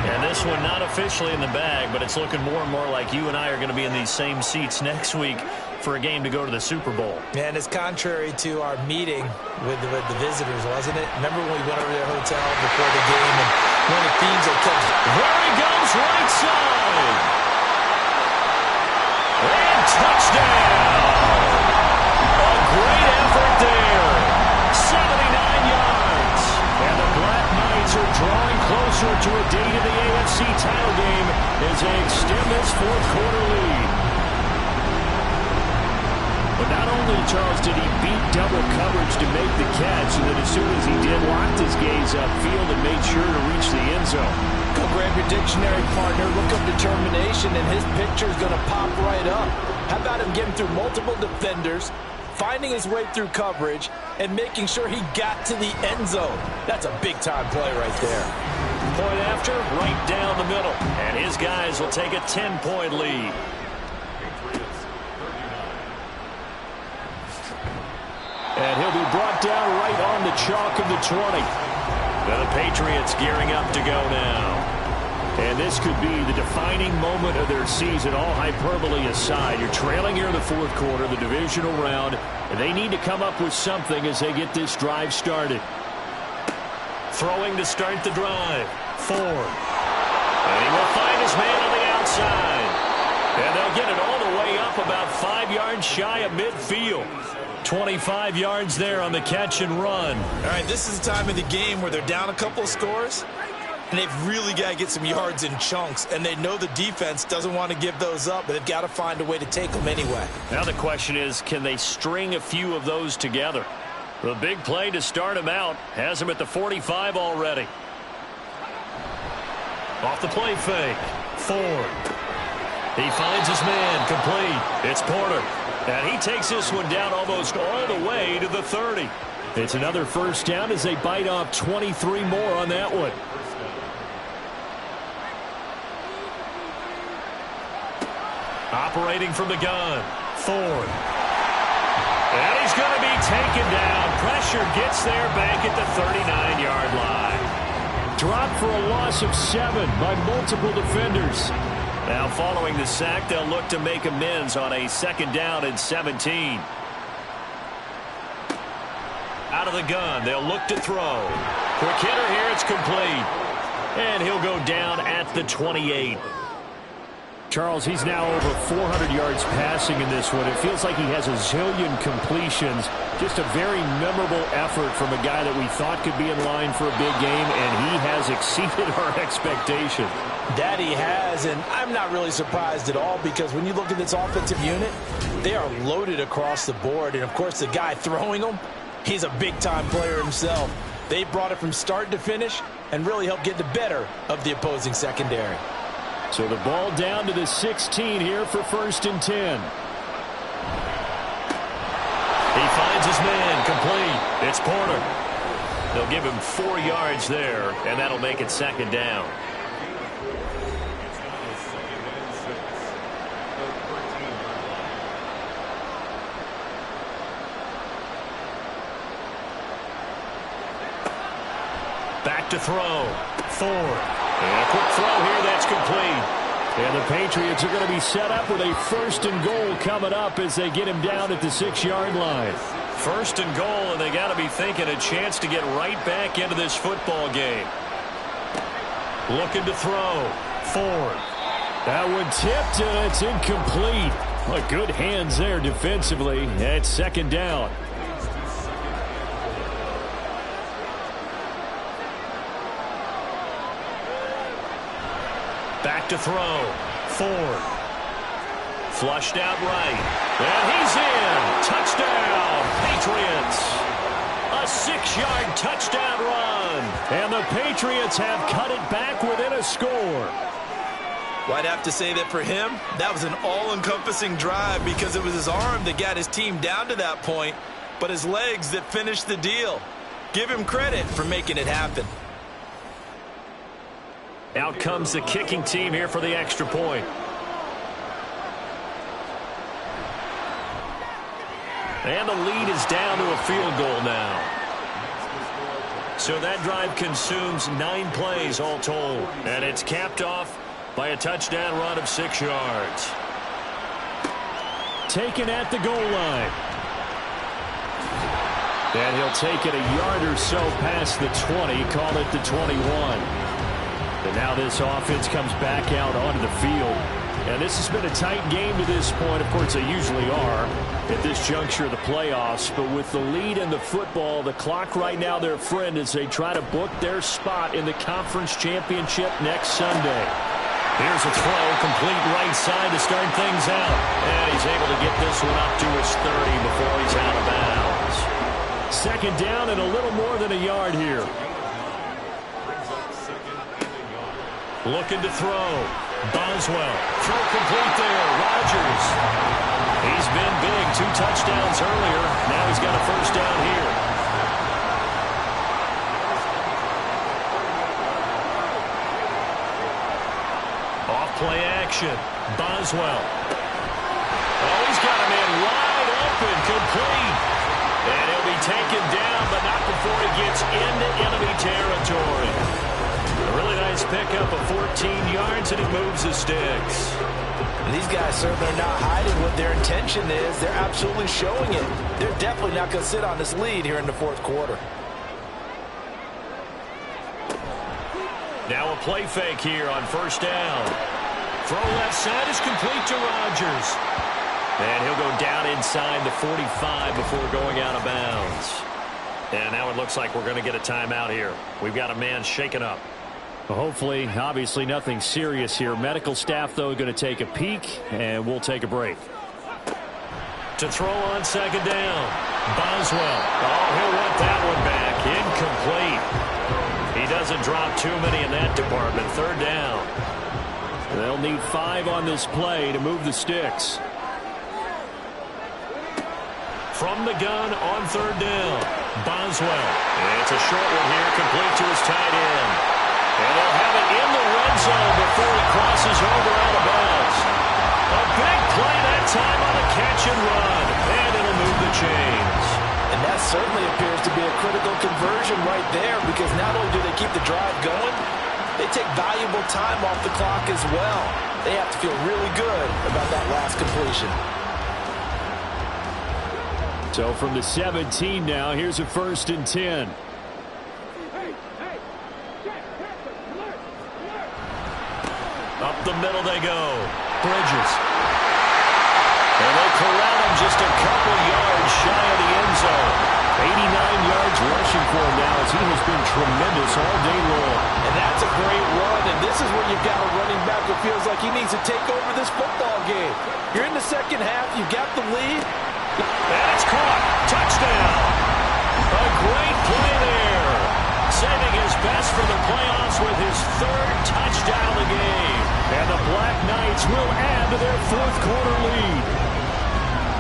S5: And this one not officially in the bag, but it's looking more and more like you and I are going to be in these same seats next week for a game to go to the Super Bowl.
S2: And it's contrary to our meeting with the visitors, wasn't it? Remember when we went over to their hotel before the game and one of the themes that kept...
S1: There he goes, right side. And touchdown. A great effort there. 79 yards. And the BlackKnights are drawing closer to a date in the AFC title game as they extend this fourth-quarter lead. But not only, Charles, did he beat double coverage to make the catch, and then as soon as he did, locked his gaze upfield and made sure to reach the end zone.
S2: Go grab your dictionary, partner. Look up determination, and his picture is going to pop right up. How about him getting through multiple defenders, finding his way through coverage, and making sure he got to the end zone? That's a big-time play right there.
S1: Point after, right down the middle. And his guys will take a 10-point lead. And he'll be brought down right on the chalk of the 20. Now the Patriots gearing up to go now. And this could be the defining moment of their season, all hyperbole aside. You're trailing here in the fourth quarter, the divisional round, and they need to come up with something as they get this drive started. Throwing to start the drive. Ford. And he will find his man on the outside. And they'll get it all the way up about 5 yards shy of midfield. 25 yards there on the catch and run.
S2: All right, this is the time of the game where they're down a couple of scores, and they've really got to get some yards in chunks, and they know the defense doesn't want to give those up, but they've got to find a way to take them anyway.
S1: Now the question is, can they string a few of those together? The big play to start him out has him at the 45 already. Off the play fake. Ford. He finds his man complete. It's Porter. And he takes this one down almost all the way to the 30. It's another first down as they bite off 23 more on that one. Operating from the gun. Ford. And he's going to be taken down. Pressure gets there back at the 39-yard line. Dropped for a loss of 7 by multiple defenders. Now following the sack, they'll look to make amends on a second down and 17. Out of the gun, they'll look to throw. Quick hitter here, it's complete. And he'll go down at the 28. Charles, he's now over 400 yards passing in this one. It feels like he has a zillion completions. Just a very memorable effort from a guy that we thought could be in line for a big game, and he has exceeded our expectation.
S2: That he has, and I'm not really surprised at all, because when you look at this offensive unit, they are loaded across the board. And, of course, the guy throwing them, he's a big-time player himself. They brought it from start to finish and really helped get the better of the opposing secondary.
S1: So the ball down to the 16 here for 1st and 10. He finds his man complete. It's Porter. They'll give him 4 yards there, and that'll make it 2nd down. Back to throw. Ford. And a quick throw here that's complete. And the Patriots are going to be set up with a 1st and goal coming up as they get him down at the 6-yard line. 1st and goal, and they got to be thinking a chance to get right back into this football game. Looking to throw. Ford. That one tipped, and it's incomplete. Well, good hands there defensively. It's 2nd down. Back to throw. Ford. Flushed out right. And he's in. Touchdown, Patriots. A 6-yard touchdown run. And the Patriots have cut it back within a score.
S2: Well, I'd have to say that for him, that was an all-encompassing drive, because it was his arm that got his team down to that point, but his legs that finished the deal. Give him credit for making it happen.
S1: Out comes the kicking team here for the extra point.
S5: And the lead is down to a field goal now. So that drive consumes 9 plays all told. And it's capped off by a touchdown run of 6 yards.
S1: Taken at the goal line. And he'll take it a yard or so past the 20, call it the 21. And now this offense comes back out onto the field. And this has been a tight game to this point. Of course, they usually are at this juncture of the playoffs. But with the lead in the football, the clock right now their friend as they try to book their spot in the conference championship next Sunday. Here's a throw, complete right side to start things out. And he's able to get this one up to his 30 before he's out of bounds. Second down and a little more than a yard here. Looking to throw. Boswell. Throw complete there. Rodgers. He's been big. 2 touchdowns earlier. Now he's got a first down here. Off play action. Boswell. Oh, he's got a man wide open. Complete. And he'll be taken down, but not before he gets into enemy territory. A really nice pickup of 14 yards, and he moves the sticks.
S4: And these guys certainly are not hiding what their intention is. They're absolutely showing it. They're definitely not going to sit on this lead here in the fourth quarter.
S5: Now a play fake here on first down. Throw left side is complete to Rodgers. And he'll go down inside the 45 before going out of bounds. And now it looks like we're going to get a timeout here. We've got a man shaken up.
S1: Hopefully, obviously nothing serious here. Medical staff, though, going to take a peek, and we'll take a break.
S5: To throw on second down. Boswell. Oh, he'll want that one back. Incomplete. He doesn't drop too many in that department. Third down.
S1: They'll need 5 on this play to move the sticks.
S5: From the gun on third down. Boswell. It's a short one here, complete to his tight end. And they'll have it in the red zone before he crosses over out of bounds. A big play that time on a catch and run. And it'll move the chains.
S4: And that certainly appears to be a critical conversion right there, because not only do they keep the drive going, they take valuable time off the clock as well. They have to feel really good about that last completion.
S1: So from the 17 now, here's a 1st and 10.
S5: Up the middle they go. Bridges. And they corral him just a couple yards shy of the end zone. 89 yards rushing for him now as he has been tremendous all day long.
S4: And that's a great run, and this is where you've got a running back who feels like he needs to take over this football game. You're in the second half, you've got the lead.
S5: And it's caught. Touchdown. A great play there. Saving his best for the playoffs with his 3rd touchdown of the game. And the BlackKnights will add to their 4th quarter lead.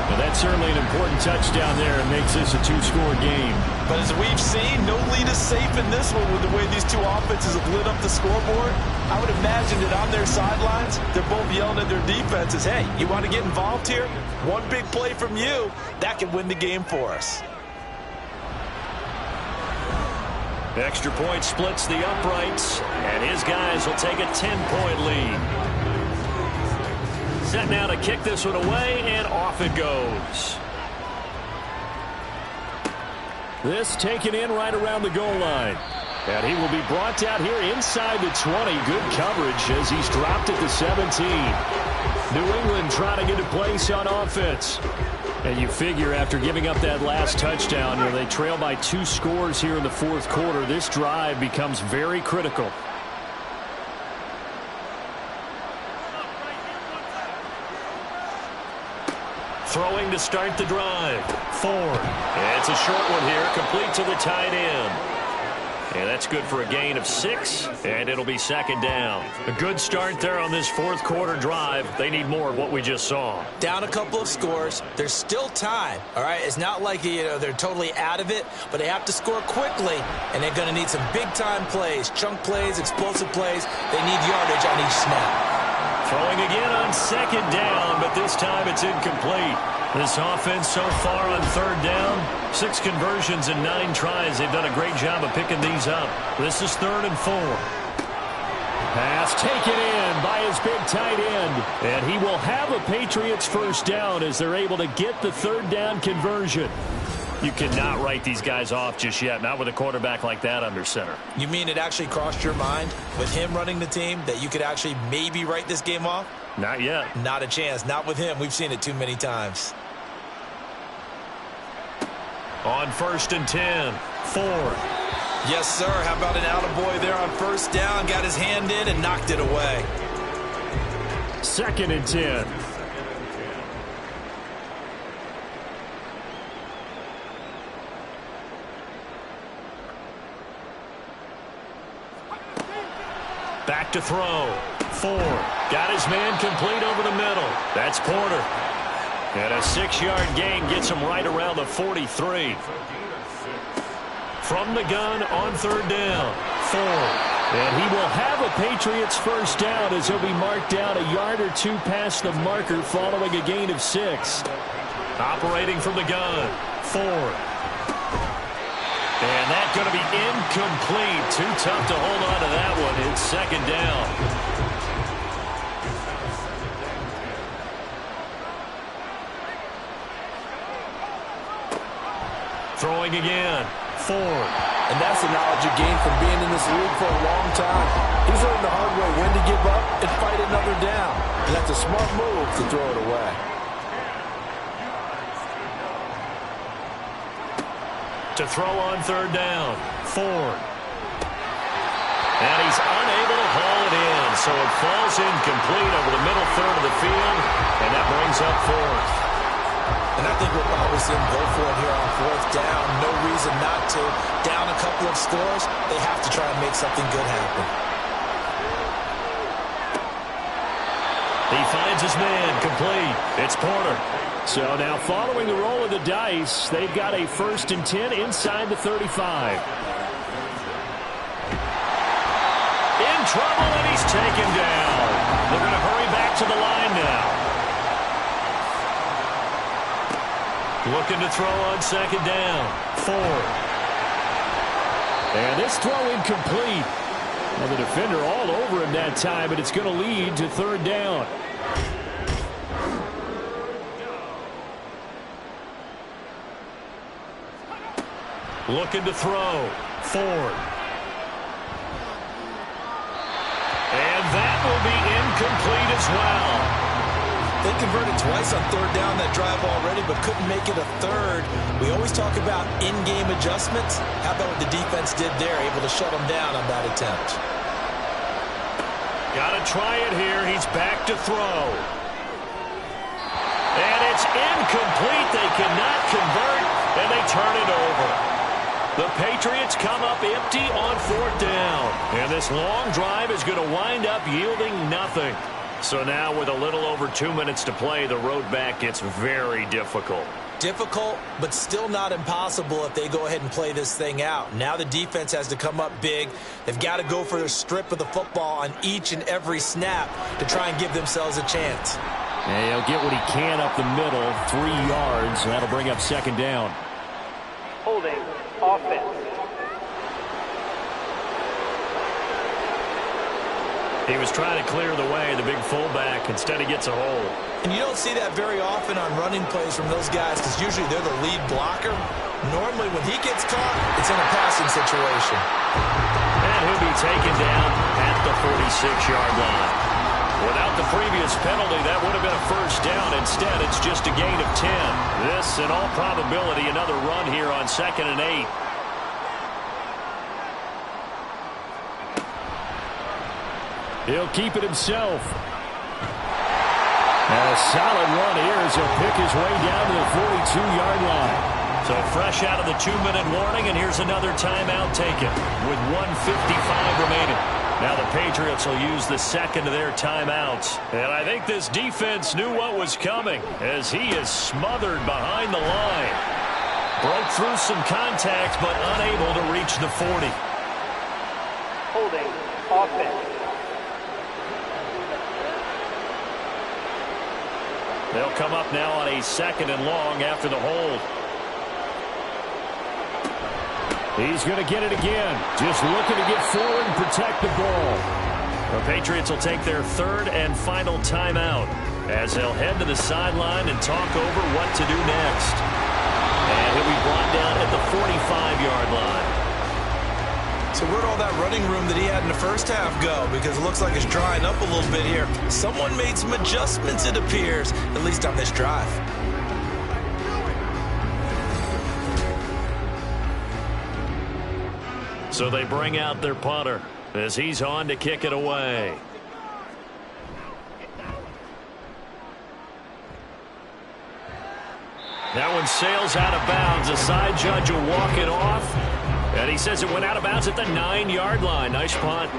S5: Well, that's certainly an important touchdown there and makes this a 2-score game.
S4: But as we've seen, no lead is safe in this one with the way these two offenses have lit up the scoreboard. I would imagine that on their sidelines, they're both yelling at their defenses, hey, you want to get involved here? One big play from you, that can win the game for us.
S5: Extra point splits the uprights, and his guys will take a 10-point lead. Set now to kick this one away, and off it goes.
S1: This taken in right around the goal line. And he will be brought out here inside the 20. Good coverage as he's dropped at the 17. New England trying to get a place on offense. And you figure after giving up that last touchdown, they trail by 2 scores here in the 4th quarter. This drive becomes very critical.
S5: Throwing to start the drive. Ford. It's a short one here, complete to the tight end. And that's good for a gain of 6, and it'll be second down. A good start there on this 4th quarter drive. They need more of what we just saw.
S4: Down a couple of scores. There's still time, all right? It's not like they're totally out of it, but they have to score quickly, and they're going to need some big-time plays, chunk plays, explosive plays. They need yardage on each snap.
S5: Throwing again on
S1: second down, but this time it's incomplete. This offense so far on third down, 6 conversions and 9 tries. They've done a great job of picking these up. This is 3rd and 4. Pass taken in by his big tight end. And he will have a Patriots first down as they're able to get the 3rd down conversion. You cannot write these guys off just yet, not with a quarterback like that under center.
S4: You mean it actually crossed your mind with him running the team that you could actually maybe write this game off?
S1: Not yet.
S4: Not a chance. Not with him. We've seen it too many times.
S1: On 1st and 10, Ford.
S4: Yes, sir. How about an attaboy there on first down? Got his hand in and knocked it away.
S1: 2nd and 10. Back to throw. Ford got his man complete over the middle. That's Porter. And a 6-yard gain gets him right around the 43. From the gun on 3rd down. Ford. And he will have a Patriots first down as he'll be marked down a yard or 2 past the marker following a gain of 6. Operating from the gun. Ford. And that's going to be incomplete. Too tough to hold on to that one. It's 2nd down. Throwing again. Ford.
S2: And that's the knowledge you gain from being in this league for a long time. He's learned the hard way when to give up and fight another down. And that's a smart move to throw it away.
S1: To throw on 3rd down. Ford. And he's unable to haul it in, so it falls incomplete over the middle third of the field, and that brings up 4th.
S4: And I think we'll probably see him go for it here on 4th down. No reason not to. Down a couple of scores, they have to try and make something good happen.
S1: He finds his man complete. It's Porter. So now following the roll of the dice, they've got a 1st and 10 inside the 35. In trouble, and he's taken down. They're going to hurry back to the line now. Looking to throw on 2nd down. Ford. And this throw incomplete. And the defender all over him that time, but it's going to lead to 3rd down. Looking to throw. Ford. And that will be incomplete as well.
S4: They converted twice on 3rd down that drive already, but couldn't make it a 3rd. We always talk about in-game adjustments. How about what the defense did there, able to shut them down on that attempt?
S1: Got to try it here. He's back to throw. And it's incomplete. They cannot convert, and they turn it over. The Patriots come up empty on 4th down. And this long drive is going to wind up yielding nothing. So now with a little over 2 minutes to play, the road back gets very difficult.
S4: Difficult, but still not impossible if they go ahead and play this thing out. Now the defense has to come up big. They've got to go for their strip of the football on each and every snap to try and give themselves a chance.
S1: And he'll get what he can up the middle, 3 yards, and that'll bring up 2nd down.
S6: Holding offense.
S1: He was trying to clear the way, the big fullback. Instead, he gets a hole.
S4: And you don't see that very often on running plays from those guys because usually they're the lead blocker. Normally, when he gets caught, it's in a passing situation.
S1: And he'll be taken down at the 46-yard line. Without the previous penalty, that would have been a first down. Instead, it's just a gain of 10. This, in all probability, another run here on 2nd and 8. He'll keep it himself. And a solid run here as he'll pick his way down to the 42-yard line. So fresh out of the 2-minute warning, and here's another timeout taken with 1:55 remaining. Now the Patriots will use the second of their timeouts. And I think this defense knew what was coming as he is smothered behind the line. Broke through some contact, but unable to reach the 40.
S6: Holding offense.
S5: They'll come up now on a 2nd and long after the hold.
S1: He's going to get it again. Just looking to get forward and protect the ball.
S5: The Patriots will take their 3rd and final timeout as they'll head to the sideline and talk over what to do next. And he'll be brought down at the 45-yard line.
S4: So where'd all that running room that he had in the first half go? Because it looks like it's drying up a little bit here. Someone made some adjustments, it appears, at least on this drive.
S5: So they bring out their punter as he's on to kick it away. That one sails out of bounds. The side judge will walk it off. And he says it went out of bounds at the 9-yard line. Nice punt.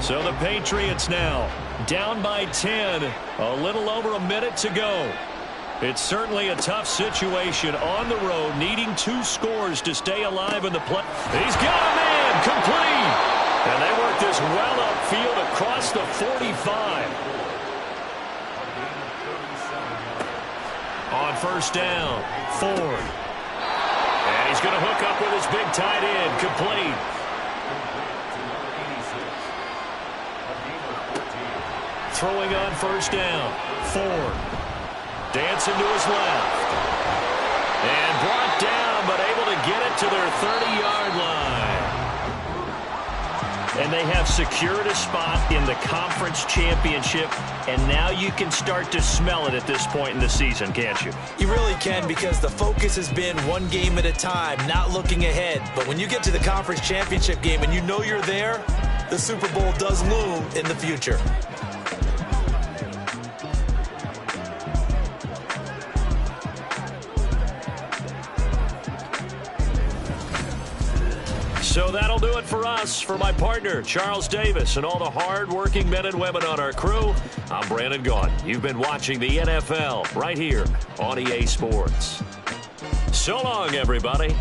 S5: So the Patriots now down by 10. A little over a minute to go. It's certainly a tough situation on the road, needing 2 scores to stay alive in the play. He's got a man complete. And they work this well upfield across the 45. On 1st down, Ford. And he's going to hook up with his big tight end, complete. Throwing on 1st down, Ford. Dancing to his left. And brought down, but able to get it to their 30-yard line. And they have secured a spot in the conference championship, and now you can start to smell it at this point in the season, can't you?
S4: You really can, because the focus has been one game at a time, not looking ahead. But when you get to the conference championship game and you know you're there, the Super Bowl does loom in the future.
S5: So that'll do it for us. For my partner, Charles Davis, and all the hard-working men and women on our crew, I'm Brandon Gaudin. You've been watching the NFL right here on EA Sports. So long, everybody.